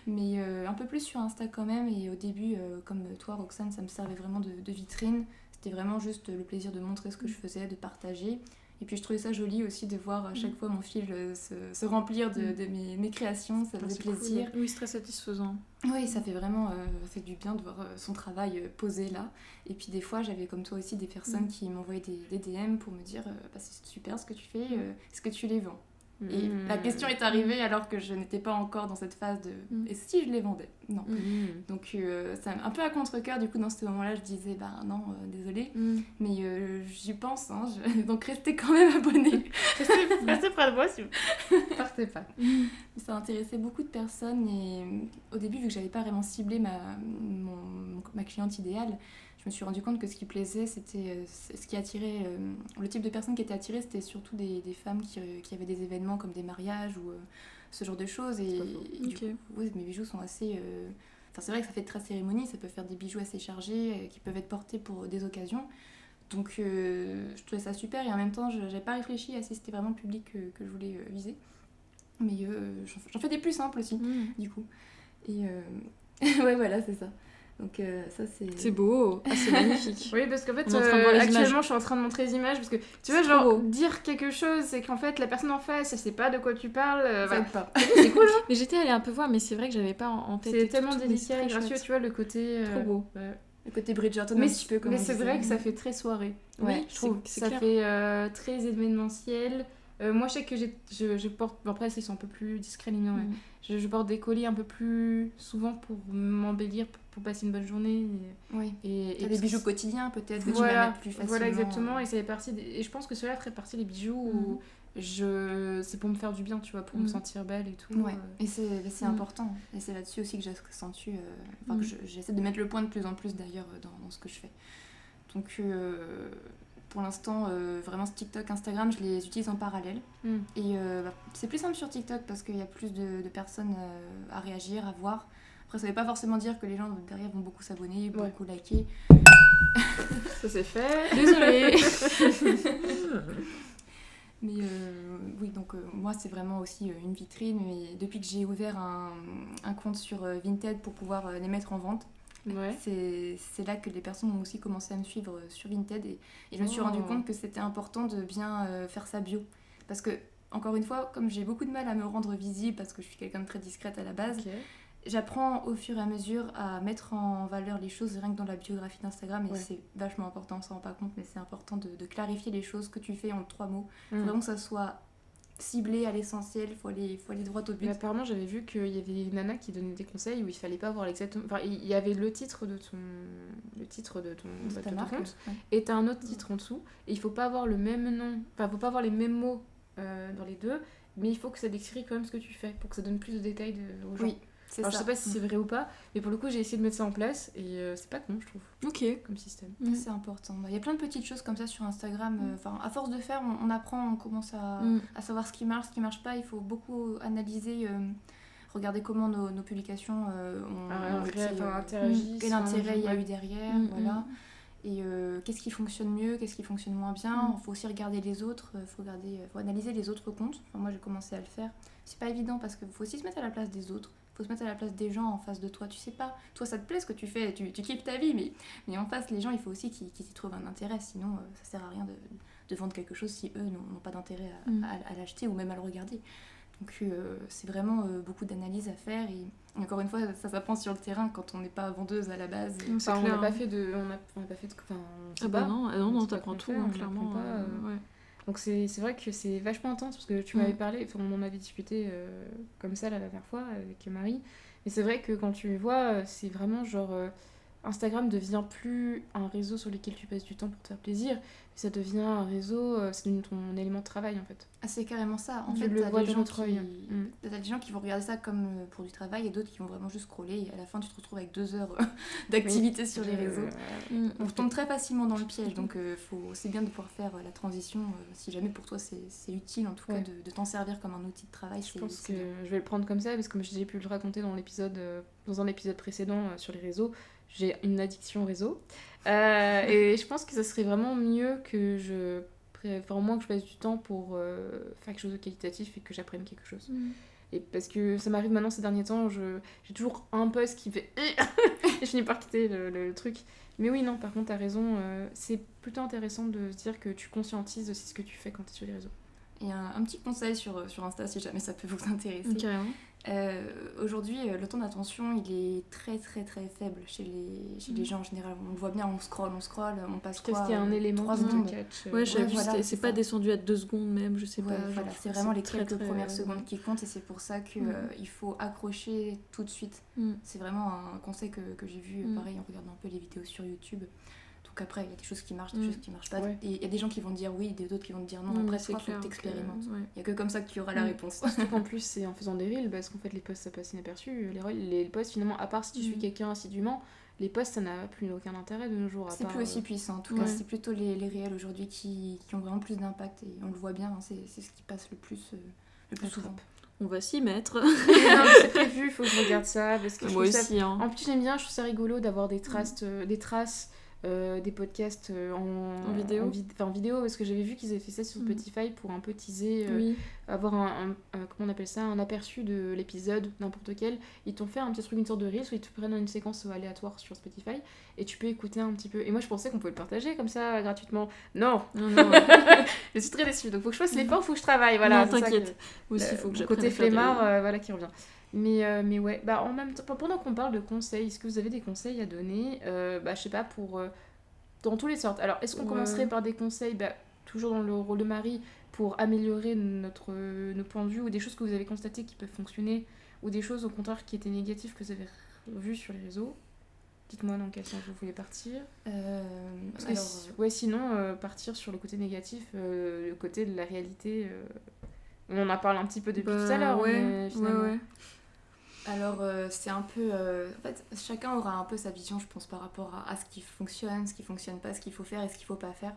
Mais un peu plus sur Insta quand même. Et au début, comme toi Roxane, ça me servait vraiment de vitrine. C'était vraiment juste le plaisir de montrer ce que je faisais, de partager. Et puis je trouvais ça joli aussi de voir à chaque fois mon fil se remplir de mes créations, ça faisait plaisir. Cool. Oui, c'est très satisfaisant. Oui, ça fait vraiment ça fait du bien de voir son travail posé là. Et puis des fois, j'avais comme toi aussi des personnes qui m'envoyaient des DM pour me dire c'est super ce que tu fais, est-ce que tu les vends ? Et la question est arrivée alors que je n'étais pas encore dans cette phase de « et si je les vendais ?» Non. Donc c'est un peu à contre-cœur, du coup dans ce moment-là je disais « non, désolée, mais j'y pense, hein, donc restez quand même abonnés. » Restez près de moi si vous partez pas. Ça intéressait beaucoup de personnes, et au début, vu que j'avais pas vraiment ciblé ma cliente idéale, je me suis rendu compte que ce qui plaisait, c'était ce qui attirait, le type de personnes qui étaient attirées, c'était surtout des femmes qui avaient des événements comme des mariages ou ce genre de choses. Et du coup, mes bijoux sont assez... c'est vrai que ça fait très cérémonie, ça peut faire des bijoux assez chargés qui peuvent être portés pour des occasions. Donc je trouvais ça super, et en même temps, je n'avais pas réfléchi à si c'était vraiment le public que je voulais viser. Mais j'en fais des plus simples aussi, du coup. Et ouais, voilà, c'est ça. Donc ça c'est beau, c'est magnifique. Oui, parce qu'en fait actuellement je suis en train de montrer les images, parce que tu vois, genre dire quelque chose, c'est qu'en fait la personne en face elle sait pas de quoi tu parles, pas. C'est cool, hein. Mais j'étais allée un peu voir, mais c'est vrai que j'avais pas en tête. C'est tellement délicat et gracieux, tu vois, le côté trop beau. Le côté Bridgerton, mais un petit peu comme. Mais c'est vrai que ça fait très soirée. Oui, je trouve. Ça clair. fait très événementiel. Moi, je sais que je porte... Bon, après, ils sont un peu plus discrets, les miens, je porte des colliers un peu plus souvent pour m'embellir, pour passer une bonne journée. Et des bijoux quotidiens, peut-être, que voilà, tu vas mettre plus facilement. Voilà, exactement. Et ça fait partie et je pense que cela ferait partie des bijoux où c'est pour me faire du bien, tu vois, pour me sentir belle et tout. Ouais, et c'est important. Et c'est là-dessus aussi que j'accentue, que j'essaie de mettre le point de plus en plus d'ailleurs dans ce que je fais. Donc pour l'instant, vraiment ce TikTok, Instagram, je les utilise en parallèle. Et c'est plus simple sur TikTok parce qu'il y a plus de personnes à réagir, à voir. Après, ça ne veut pas forcément dire que les gens derrière vont beaucoup s'abonner, beaucoup liker. Ça c'est fait. Désolée. Mais oui, donc moi c'est vraiment aussi une vitrine. Et depuis que j'ai ouvert un compte sur Vinted pour pouvoir les mettre en vente, c'est là que les personnes ont aussi commencé à me suivre sur Vinted. Et je me suis rendu compte que c'était important de bien faire sa bio. Parce que, encore une fois, comme j'ai beaucoup de mal à me rendre visible parce que je suis quelqu'un de très discrète à la base, j'apprends au fur et à mesure à mettre en valeur les choses rien que dans la biographie d'Instagram. Et c'est vachement important, on s'en rend pas compte, mais c'est important de clarifier les choses que tu fais en 3 mots. Il faut vraiment que ça soit ciblé à l'essentiel, il faut aller droit au but. Mais apparemment, j'avais vu qu'il y avait une nana qui donnait des conseils où il fallait pas avoir exactement... Enfin, il y avait le titre de ton compte, et t'as un autre titre en dessous, et il faut pas avoir le même nom, enfin, faut pas avoir les mêmes mots dans les deux, mais il faut que ça décrit quand même ce que tu fais, pour que ça donne plus de détails aux gens. Oui. Alors, je sais pas si c'est vrai ou pas, mais pour le coup, j'ai essayé de mettre ça en place et c'est pas con, je trouve. Ok. Comme système. C'est important. Il y a plein de petites choses comme ça sur Instagram. À force de faire, on apprend, on commence à savoir ce qui marche pas. Il faut beaucoup analyser, regarder comment nos publications interagissent. Quel intérêt il y a eu derrière, voilà. Et qu'est-ce qui fonctionne mieux, qu'est-ce qui fonctionne moins bien. Il faut aussi regarder les autres, faut analyser les autres comptes. Enfin, moi, j'ai commencé à le faire. C'est pas évident parce qu'il faut aussi se mettre à la place des autres. Faut se mettre à la place des gens en face de toi. Tu sais pas, toi ça te plaît ce que tu fais, tu kiffes ta vie, mais en face, les gens, il faut aussi qu'ils y trouvent un intérêt. Sinon, ça sert à rien de vendre quelque chose si eux n'ont pas d'intérêt à l'acheter ou même à le regarder. Donc c'est vraiment beaucoup d'analyse à faire. Et encore une fois, ça s'apprend sur le terrain quand on n'est pas vendeuse à la base. Enfin, on n'a pas fait de... non, t'apprends tout, clairement. Donc c'est vrai que c'est vachement intense parce que tu m'avais parlé, on en avait discuté comme ça la dernière fois avec Marie. Mais c'est vrai que quand tu vois, c'est vraiment genre Instagram devient plus un réseau sur lequel tu passes du temps pour te faire plaisir, mais ça devient un réseau, c'est devenu ton élément de travail en fait. Ah, c'est carrément ça. En tu fait, le vois de notre œil. T'as des gens qui vont regarder ça comme pour du travail et d'autres qui vont vraiment juste scroller et à la fin tu te retrouves avec 2 heures d'activité sur les réseaux. On tombe très facilement dans le piège, donc c'est bien de pouvoir faire la transition si jamais pour toi c'est utile en tout cas de t'en servir comme un outil de travail. Je pense que je vais le prendre comme ça parce que comme j'ai pu le raconter dans un épisode précédent sur les réseaux, j'ai une addiction réseau et je pense que ça serait vraiment mieux que au moins que je passe du temps pour faire quelque chose de qualitatif et que j'apprenne quelque chose. Et parce que ça m'arrive maintenant ces derniers temps, j'ai toujours un post qui fait et je finis par quitter le truc. Mais oui, non, par contre, t'as raison, c'est plutôt intéressant de se dire que tu conscientises aussi ce que tu fais quand t'es sur les réseaux. Et un petit conseil sur Insta, si jamais ça peut vous intéresser. Carrément. Aujourd'hui, le temps d'attention, il est très très très faible chez les gens en général. On le voit bien, on scrolle, on passe quoi, parce qu'il y a un élément 3 secondes. C'est pas descendu à 2 secondes même, je sais pas. Voilà, c'est vraiment les quelques premières secondes qui comptent et c'est pour ça qu'il faut accrocher tout de suite. C'est vraiment un conseil que j'ai vu, pareil, en regardant un peu les vidéos sur YouTube. Donc après, il y a des choses qui marchent, des choses qui marchent pas. Et il y a des gens qui vont te dire oui, d'autres qui vont te dire non. Après, il faut que tu expérimentes. Il n'y a que comme ça que tu auras la réponse. Surtout qu'en plus, c'est en faisant des reels, parce qu'en fait, les posts, ça passe inaperçu. Les posts, finalement, à part si tu suis quelqu'un assidûment, les posts, ça n'a plus aucun intérêt de nos jours. C'est plus aussi puissant. En tout cas, c'est plutôt les réels aujourd'hui qui ont vraiment plus d'impact. Et on le voit bien, hein, c'est ce qui passe le plus souvent. On va s'y mettre. C'est prévu, il faut que je regarde ça. Parce que moi aussi. En plus, j'aime bien, je trouve ça rigolo d'avoir des traces, des podcasts en vidéo. En vidéo, parce que j'avais vu qu'ils avaient fait ça sur Spotify pour un peu teaser, avoir comment on appelle ça, un aperçu de l'épisode, n'importe quel. Ils t'ont fait un petit truc, une sorte de reel, où ils te prennent une séquence aléatoire sur Spotify et tu peux écouter un petit peu. Et moi, je pensais qu'on pouvait le partager comme ça, gratuitement. Non. Je suis très déçue, donc faut que je fasse l'effort, faut que je travaille. Voilà, non, t'inquiète. Aussi, faut que j'apprenne côté flemmard, voilà, qui revient. Mais ouais, en même temps, pendant qu'on parle de conseils, est-ce que vous avez des conseils à donner je sais pas, dans toutes les sortes. Alors, est-ce qu'on commencerait par des conseils, toujours dans le rôle de Marie, pour améliorer nos points de vue, ou des choses que vous avez constatées qui peuvent fonctionner, ou des choses au contraire qui étaient négatives que vous avez vues sur les réseaux? Dites-moi dans quel sens vous voulez partir. Parce que Alors, sinon, partir sur le côté négatif, le côté de la réalité. On en a parlé un petit peu depuis tout à l'heure, mais finalement. ouais. Alors, c'est un peu... en fait, chacun aura un peu sa vision, je pense, par rapport à ce qui fonctionne pas, ce qu'il faut faire et ce qu'il faut pas faire.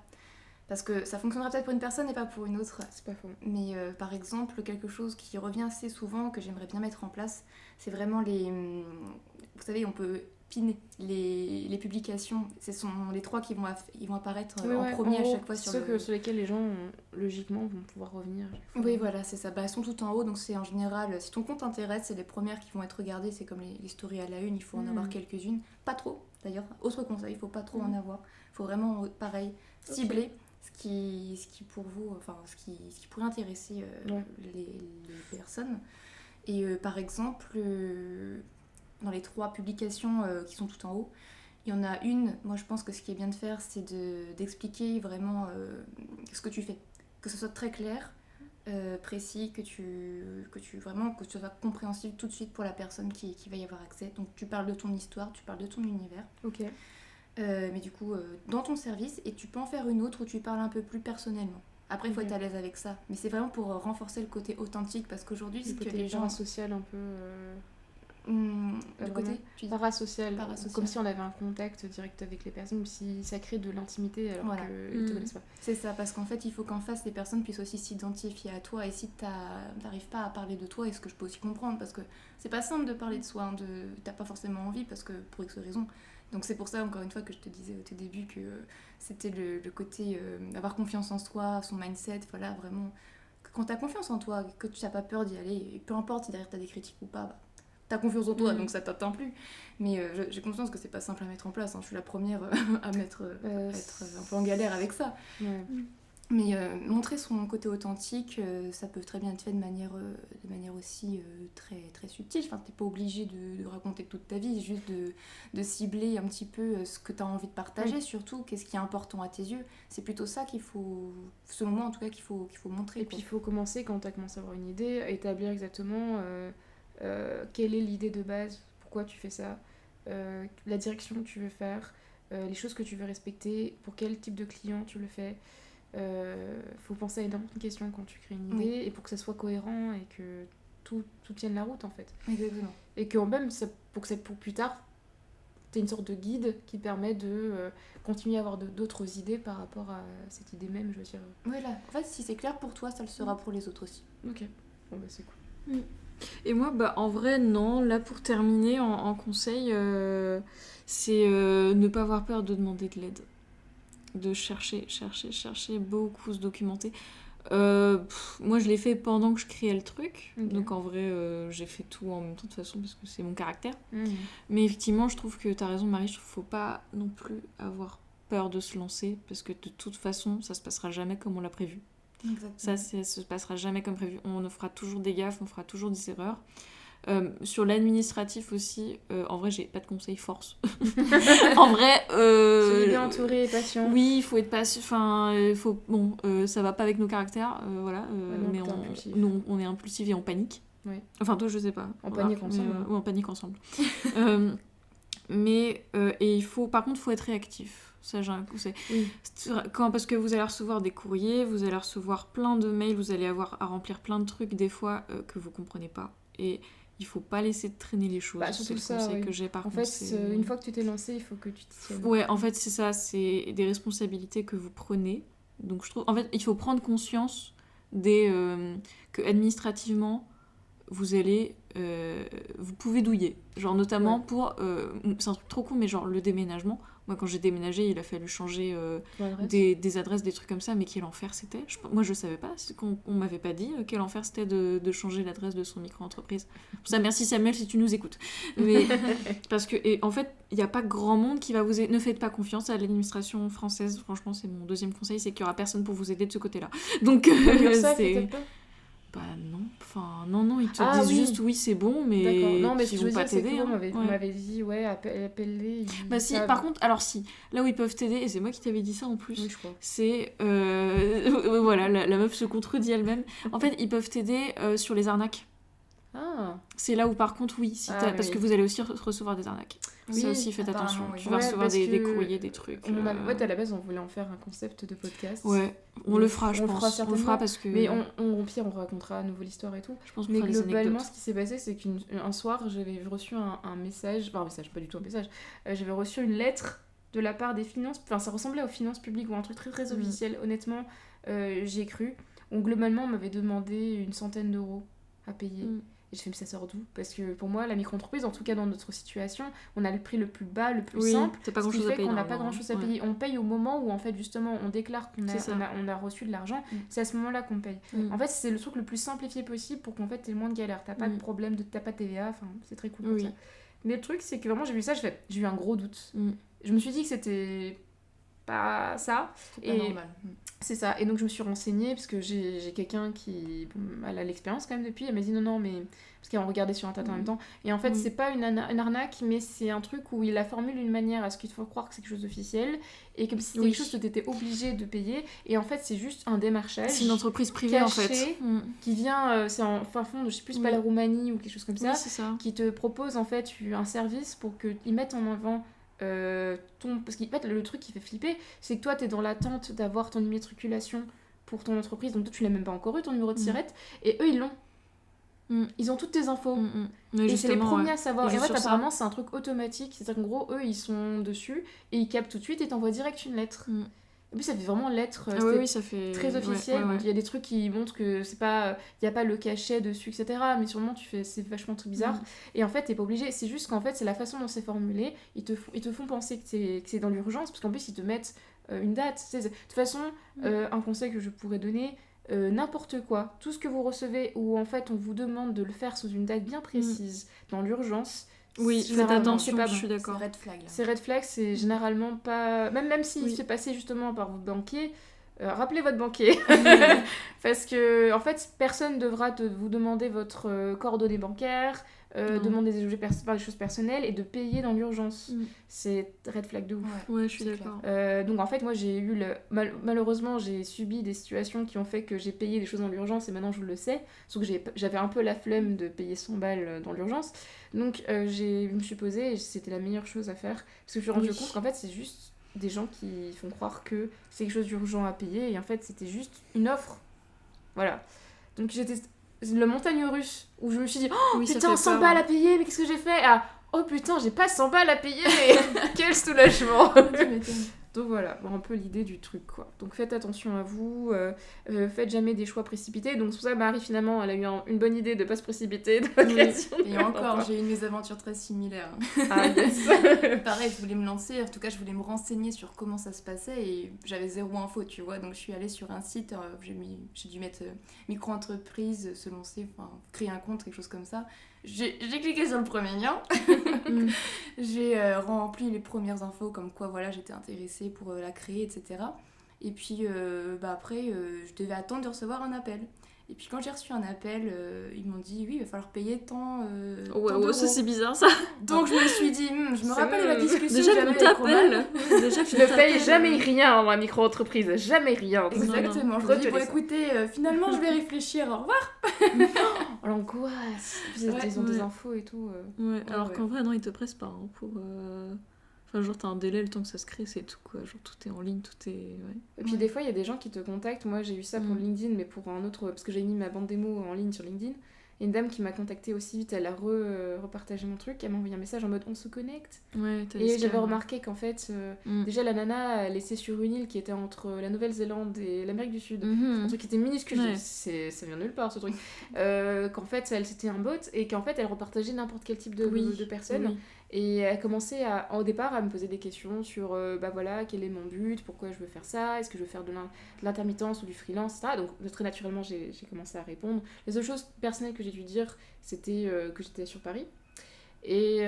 Parce que ça fonctionnera peut-être pour une personne et pas pour une autre. C'est pas faux. Mais par exemple, quelque chose qui revient assez souvent, que j'aimerais bien mettre en place, c'est vraiment les... Vous savez, on peut piner les publications. Ce sont les 3 qui vont apparaître en premier à chaque fois sur sur lesquels les gens, logiquement, vont pouvoir revenir. Oui, voilà, c'est ça. Bah, elles sont tout en haut, donc c'est en général... Si ton compte t'intéresse, c'est les premières qui vont être regardées. C'est comme les stories à la une, il faut en avoir quelques-unes. Pas trop, d'ailleurs. Autre conseil, il faut pas trop en avoir. Il faut vraiment, pareil, cibler ce qui pour vous... Enfin, ce qui pourrait intéresser les personnes. Et par exemple... dans les 3 publications qui sont tout en haut, il y en a une, moi je pense que ce qui est bien de faire, c'est d'expliquer vraiment ce que tu fais. Que ce soit très clair, précis, que ce soit compréhensible tout de suite pour la personne qui va y avoir accès. Donc tu parles de ton histoire, tu parles de ton univers. Ok. Mais du coup, dans ton service, et tu peux en faire une autre où tu parles un peu plus personnellement. Après, il faut être à l'aise avec ça. Mais c'est vraiment pour renforcer le côté authentique, parce qu'aujourd'hui, c'est que les gens... parasocial un peu... de côté parasocial, comme si on avait un contact direct avec les personnes, si ça crée de l'intimité alors qu'ils ne te connaissent pas. C'est ça, parce qu'en fait il faut qu'en face les personnes puissent aussi s'identifier à toi, et si t'arrives pas à parler de toi, et ce que je peux aussi comprendre, parce que c'est pas simple de parler de soi, hein, t'as pas forcément envie, parce que pour X raisons. Donc c'est pour ça, encore une fois, que je te disais au tout début que c'était le côté avoir confiance en soi, son mindset, voilà, vraiment. Quand t'as confiance en toi, que tu n'as pas peur d'y aller, et peu importe si derrière t'as des critiques ou pas, t'as confiance en toi, donc ça t'atteint plus. Mais j'ai conscience que c'est pas simple à mettre en place, hein. Je suis la première à être un peu en galère avec ça. Ouais. Mais montrer son côté authentique, ça peut très bien être fait de manière aussi très, très subtile. Enfin, t'es pas obligé de raconter toute ta vie, juste de cibler un petit peu ce que t'as envie de partager, surtout qu'est-ce qui est important à tes yeux. C'est plutôt ça qu'il faut, selon moi en tout cas, qu'il faut montrer. Et puis il faut commencer, quand t'as commencé à avoir une idée, à établir exactement quelle est l'idée de base, pourquoi tu fais ça, la direction que tu veux faire, les choses que tu veux respecter, pour quel type de client tu le fais. Faut penser à énormément de questions quand tu crées une idée, et pour que ça soit cohérent et que tout tienne la route en fait. Exactement. Et que même pour plus tard t'aies une sorte de guide qui permet de continuer à avoir d'autres idées par rapport à cette idée même, je veux dire. Voilà, en fait si c'est clair pour toi, ça le sera pour les autres aussi. Ok, bon bah c'est cool. Et moi, en vrai, non. Là, pour terminer, en conseil, c'est ne pas avoir peur de demander de l'aide. De chercher, beaucoup se documenter. Moi, je l'ai fait pendant que je créais le truc. Okay. Donc, en vrai, j'ai fait tout en même temps, de toute façon, parce que c'est mon caractère. Mais effectivement, je trouve que t'as raison, Marie. Je trouve qu'il faut pas non plus avoir peur de se lancer, parce que de toute façon, ça se passera jamais comme on l'a prévu. Exactement. Ça se passera jamais comme prévu. On fera toujours des gaffes, on fera toujours des erreurs. Sur l'administratif aussi, en vrai, j'ai pas de conseils force. En vrai, soyez bien entouré et patient. Oui, il faut être patient. Enfin, ça va pas avec nos caractères, voilà. Mais on est impulsif et on panique. Ouais. Enfin, toi, je sais pas. On panique ensemble. Oui, on panique ensemble. Et par contre, il faut être réactif. Ça, j'ai un conseil. Oui. Parce que vous allez recevoir des courriers, vous allez recevoir plein de mails, vous allez avoir à remplir plein de trucs des fois que vous comprenez pas. Et il faut pas laisser traîner les choses. C'est le conseil que j'ai par contre. En fait, une fois que tu t'es lancé, il faut que tu t'y tiennes. Ouais, en fait, c'est ça. C'est des responsabilités que vous prenez. Donc, je trouve... En fait, il faut prendre conscience que administrativement, vous pouvez douiller. Genre, notamment pour... c'est un truc trop con, mais genre le déménagement. Moi, quand j'ai déménagé, il a fallu changer des adresses, des trucs comme ça, mais quel enfer c'était. Moi, je savais pas, on m'avait pas dit quel enfer c'était de changer l'adresse de son micro-entreprise. Pour ça, merci Samuel si tu nous écoutes. Mais, parce que, en fait, il n'y a pas grand monde qui va vous aider. Ne faites pas confiance à l'administration française. Franchement, c'est mon deuxième conseil, c'est qu'il n'y aura personne pour vous aider de ce côté-là. Donc, c'est... Bah non, non, ils te disent juste oui c'est bon, mais ils vont pas t'aider. On m'avait dit appelle-les. Bah si, par contre, alors si, là où ils peuvent t'aider, et c'est moi qui t'avais dit ça en plus, oui, je crois. C'est, voilà, la meuf se contredit elle-même. En fait, ils peuvent t'aider sur les arnaques. Ah. C'est là où par contre oui, parce que vous allez aussi recevoir des arnaques. Oui, Ça aussi faites attention. apparemment, oui. Tu vas Ouais, recevoir parce des que courriers, des trucs. Ouais, à la base, on voulait en faire un concept de podcast. Ouais, on le fera, je on le pense. fera On le certainement. fera parce que. Mais au pire, on racontera à nouveau l'histoire et tout. Je pense qu'on Mais fera des globalement, anecdotes. ce qui s'est passé, c'est qu'un soir, j'avais reçu un message, enfin un message, pas du tout un message, j'avais reçu une lettre de la part des finances, enfin ça ressemblait aux finances publiques ou un truc très très officiel, honnêtement, j'y ai cru. Donc globalement, on m'avait demandé une centaine d'euros à payer. Et je fais, mais ça sort d'où ? Parce que pour moi, la micro-entreprise, en tout cas dans notre situation, on a le prix le plus bas, le plus simple. T'as pas Ce qui grand-chose à fait payer. qu'on n'a pas grand-chose à payer. On paye au moment où, en fait, justement, on déclare qu'on C'est ça. on a reçu de l'argent. C'est à ce moment-là qu'on paye. En fait, c'est le truc le plus simplifié possible pour qu'en fait, t'aies le moins de galère. T'as pas de problème, t'as pas de TVA. Enfin, c'est très cool comme ça. Mais le truc, c'est que vraiment, j'ai vu ça, j'ai eu un gros doute. Je me suis dit que c'était pas ça. C'est pas normal. C'est ça. Et donc, je me suis renseignée parce que j'ai quelqu'un qui elle a l'expérience quand même depuis. Elle m'a dit non, mais. Parce qu'elle regardait sur internet en même temps. Et en fait, c'est pas une arnaque, mais c'est un truc où il la formule d'une manière à ce qu'il faut croire que c'est quelque chose d'officiel. Et comme si c'était quelque chose que tu étais obligé de payer. Et en fait, c'est juste un démarchage. C'est une entreprise privée en fait. Qui vient, c'est en fin fond de, je sais plus, c'est pas la Roumanie ou quelque chose comme ça. Oui, c'est ça. Qui te propose en fait un service pour qu'ils mettent en avant. Parce qu'en fait le truc qui fait flipper c'est que toi t'es dans l'attente d'avoir ton immatriculation pour ton entreprise, donc toi tu l'as même pas encore eu ton numéro de SIRET, et eux ils l'ont. Ils ont toutes tes infos. Et c'est les premiers à savoir. Et en fait apparemment c'est un truc automatique, c'est-à-dire qu'en gros eux ils sont dessus et ils captent tout de suite et t'envoient direct une lettre. Et puis ça fait vraiment lettre ça fait très officiel. Donc il y a des trucs qui montrent que c'est pas, il y a pas le cachet dessus, etc. Mais sûrement c'est vachement très bizarre. Et en fait t'es pas obligé. C'est juste qu'en fait c'est la façon dont c'est formulé. Ils te font penser que c'est dans l'urgence parce qu'en plus ils te mettent une date. De toute façon un conseil que je pourrais donner. N'importe quoi, tout ce que vous recevez où en fait on vous demande de le faire sous une date bien précise dans l'urgence. Oui, faites attention, je suis d'accord. C'est red flag. Là. C'est red flag, c'est généralement pas. Même s'il se fait passer justement par votre banquier, rappelez votre banquier. Parce que, en fait, personne ne devra vous demander votre coordonnée bancaire, demander des choses personnelles et de payer dans l'urgence. C'est red flag de ouf. Ouais, je suis d'accord. Donc, en fait, moi, j'ai eu malheureusement, j'ai subi des situations qui ont fait que j'ai payé des choses dans l'urgence et maintenant je le sais. Sauf que j'avais un peu la flemme de payer 100 balles dans l'urgence. Donc, je me suis posée et c'était la meilleure chose à faire. Parce que je me suis rendu compte qu'en fait, c'est juste des gens qui font croire que c'est quelque chose d'urgent à payer et en fait, c'était juste une offre. Voilà. Donc, j'étais le montagne russe où je me suis dit oh putain, 100 balles à payer, mais qu'est-ce que j'ai fait ? Oh putain, j'ai pas 100 balles à payer, mais quel soulagement. Donc voilà, un peu l'idée du truc quoi. Donc faites attention à vous, faites jamais des choix précipités. Donc c'est pour ça que Marie finalement elle a eu une bonne idée de pas se précipiter dans la création. Et encore, j'ai eu une mésaventure très similaire. Ah yes. Pareil, je voulais me lancer, en tout cas je voulais me renseigner sur comment ça se passait et j'avais zéro info, tu vois. Donc je suis allée sur un site, j'ai dû mettre micro-entreprise, se lancer, enfin créer un compte, quelque chose comme ça. J'ai cliqué sur le premier lien, j'ai rempli les premières infos comme quoi voilà, j'étais intéressée pour la créer, etc. Et puis après, je devais attendre de recevoir un appel. Et puis quand j'ai reçu un appel, ils m'ont dit oui, il va falloir payer tant d'euros. Ça c'est bizarre ça. Donc je me suis dit, je me rappelle de la discussion. Déjà qu'on t'appelle. Déjà je ne paye jamais rien dans la micro-entreprise, jamais rien. Exactement, je me dis bon écoutez, finalement je vais réfléchir, au revoir. Oh, l'angoisse. Ils ont des infos et tout. Alors qu'en vrai non, ils te pressent pas pour... Enfin, genre, t'as un délai, le temps que ça se crée, c'est tout, quoi. Genre, tout est en ligne, tout est... Et puis, des fois, il y a des gens qui te contactent. Moi, j'ai eu ça pour LinkedIn, mais pour un autre... Parce que j'ai mis ma bande démo en ligne sur LinkedIn. Et une dame qui m'a contactée aussi vite, elle a repartagé mon truc. Elle m'a envoyé un message en mode « on se connecte ». Et j'avais remarqué qu'en fait, déjà, la nana, elle était sur une île qui était entre la Nouvelle-Zélande et l'Amérique du Sud. Un truc qui était minuscule. Ça vient nulle part, ce truc. Qu'en fait, c'était un bot et qu'en fait, elle repartageait n'importe quel type de personnes. Et elle commençait au départ à me poser des questions sur voilà, quel est mon but, pourquoi je veux faire ça, est-ce que je veux faire de l'intermittence ou du freelance, etc. Donc très naturellement j'ai commencé à répondre. Les seules choses personnelles que j'ai dû dire c'était que j'étais sur Paris. Et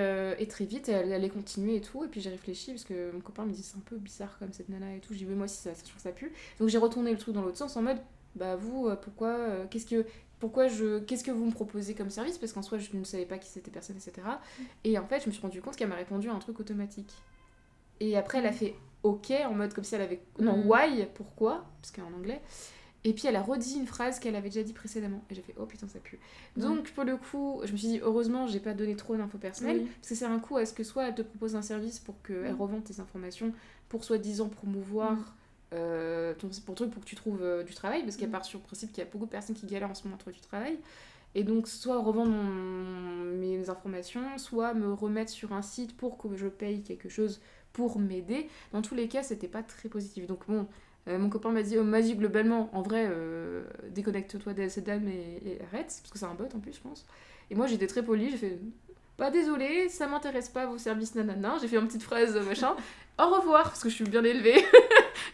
très vite elle allait continuer et tout, et puis j'ai réfléchi parce que mon copain me disait c'est un peu bizarre comme cette nana et tout, j'ai dit moi aussi je trouve ça pue. Donc j'ai retourné le truc dans l'autre sens en mode vous pourquoi qu'est-ce que vous me proposez comme service, parce qu'en soi je ne savais pas qui c'était personne, etc. Et en fait je me suis rendu compte qu'elle m'a répondu à un truc automatique, et après elle a fait ok en mode comme si elle avait why, pourquoi, parce qu'en anglais, Et puis elle a redit une phrase qu'elle avait déjà dit précédemment. Et j'ai fait, oh putain, ça pue. Donc pour le coup, je me suis dit, heureusement, j'ai pas donné trop d'infos personnelles. Oui. Parce que c'est un coup à ce que soit elle te propose un service pour qu'elle revende tes informations, pour soi-disant promouvoir ton truc pour que tu trouves du travail. Parce qu'elle part sur le principe qu'il y a beaucoup de personnes qui galèrent en ce moment à trouver du travail. Et donc, soit revendre mes informations, soit me remettre sur un site pour que je paye quelque chose pour m'aider. Dans tous les cas, c'était pas très positif. Donc bon, mon copain m'a dit globalement, en vrai, déconnecte-toi de cette dame et arrête, parce que c'est un bot en plus, je pense. Et moi, j'étais très polie, j'ai fait, bah désolé, ça m'intéresse pas vos services, nanana. J'ai fait une petite phrase, machin, au revoir, parce que je suis bien élevée.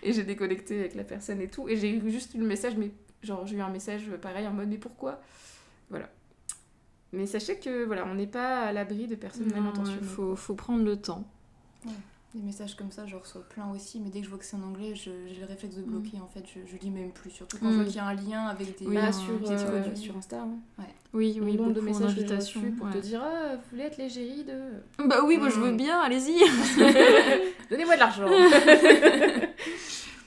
Et j'ai déconnecté avec la personne et tout. Et j'ai eu juste eu le message, mais genre, j'ai eu un message pareil en mode, mais pourquoi ? Voilà. Mais sachez que voilà, on n'est pas à l'abri de personnes mal intentionnées. Faut prendre le temps. Ouais. Des messages comme ça, j'en reçois plein aussi, mais dès que je vois que c'est en anglais, j'ai le réflexe de bloquer en fait, je lis même plus, surtout quand je vois qu'il y a un lien avec des sur Insta. Hein. Ouais. Oui, nombre de messages d'invitation pour te dire vous voulez être l'égérie de. Bah oui, moi je veux bien, allez-y. Donnez-moi de l'argent.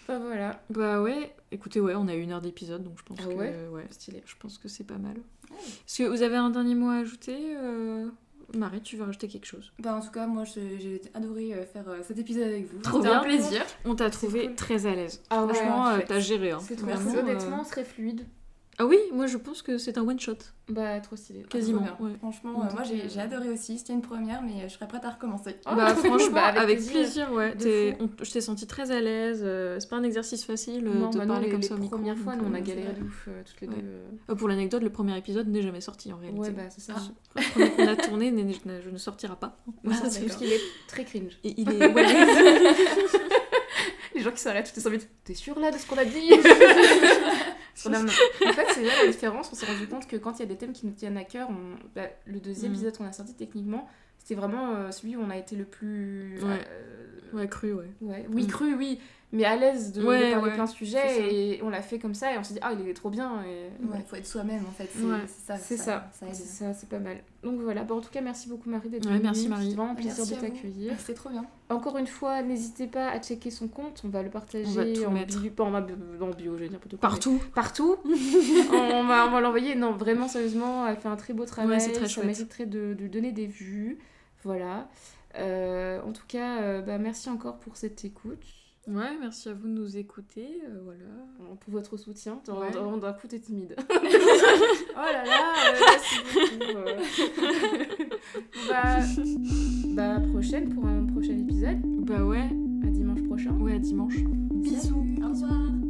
Bah voilà. Bah ouais, écoutez, ouais, on a 1 heure d'épisode, donc je pense que stylé. Je pense que c'est pas mal. Est-ce que vous avez un dernier mot à ajouter Marie, tu veux rajouter quelque chose? Bah en tout cas, moi j'ai adoré faire cet épisode avec vous. Trop C'était bien. un plaisir. On t'a trouvé très à l'aise. Ah ouais, franchement, t'as géré. Hein. C'est trop Merci. bien. Honnêtement, très fluide. Ah oui, moi je pense que c'est un one shot. Bah trop stylé. Quasiment. Trop bien. Ouais. Franchement, moi j'ai adoré aussi. C'était une première, mais je serais prête à recommencer. Bah franchement, Bah, avec plaisir, ouais. De Je t'ai senti très à l'aise. C'est pas un exercice facile Non, de parler comme ça au les micro. premières fois, nous on a donc, galéré de ouf toutes les ouais. deux. Pour l'anecdote, le premier épisode n'est jamais sorti en réalité. Ouais, bah c'est ça. Le premier qu'on a tourné je ne sortira pas. C'est juste qu'il est très cringe. Et il est... Ouais. Les gens qui s'arrêtent toutes les 5 minutes. T'es sûre là de ce qu'on a dit? En fait, c'est là la différence. On s'est rendu compte que quand il y a des thèmes qui nous tiennent à cœur, le deuxième épisode qu'on a sorti techniquement, c'était vraiment celui où on a été le plus. Cru, ouais. Oui, cru, oui. Mais à l'aise de parler plein de sujets. Et on l'a fait comme ça et on s'est dit, il est trop bien. Ouais, faut être soi-même en fait. C'est ça. C'est pas mal. Donc voilà. En tout cas, merci beaucoup Marie d'être venue. Merci Marie. C'est vraiment un plaisir de t'accueillir. C'était trop bien. Encore une fois, n'hésitez pas à checker son compte. On va le partager en bio, je vais dire plutôt. Partout. on va l'envoyer. Non, vraiment, sérieusement, elle fait un très beau travail. Ouais, c'est très chouette. Ça mériterait de donner des vues. Voilà. En tout cas, merci encore pour cette écoute. Ouais, merci à vous de nous écouter. Voilà. Pour votre soutien. D'un coup, t'es timide. Oh là là, merci beaucoup. À la prochaine pour un prochain épisode. Bah ouais. À dimanche prochain. Ouais, à dimanche. bisous. Au revoir.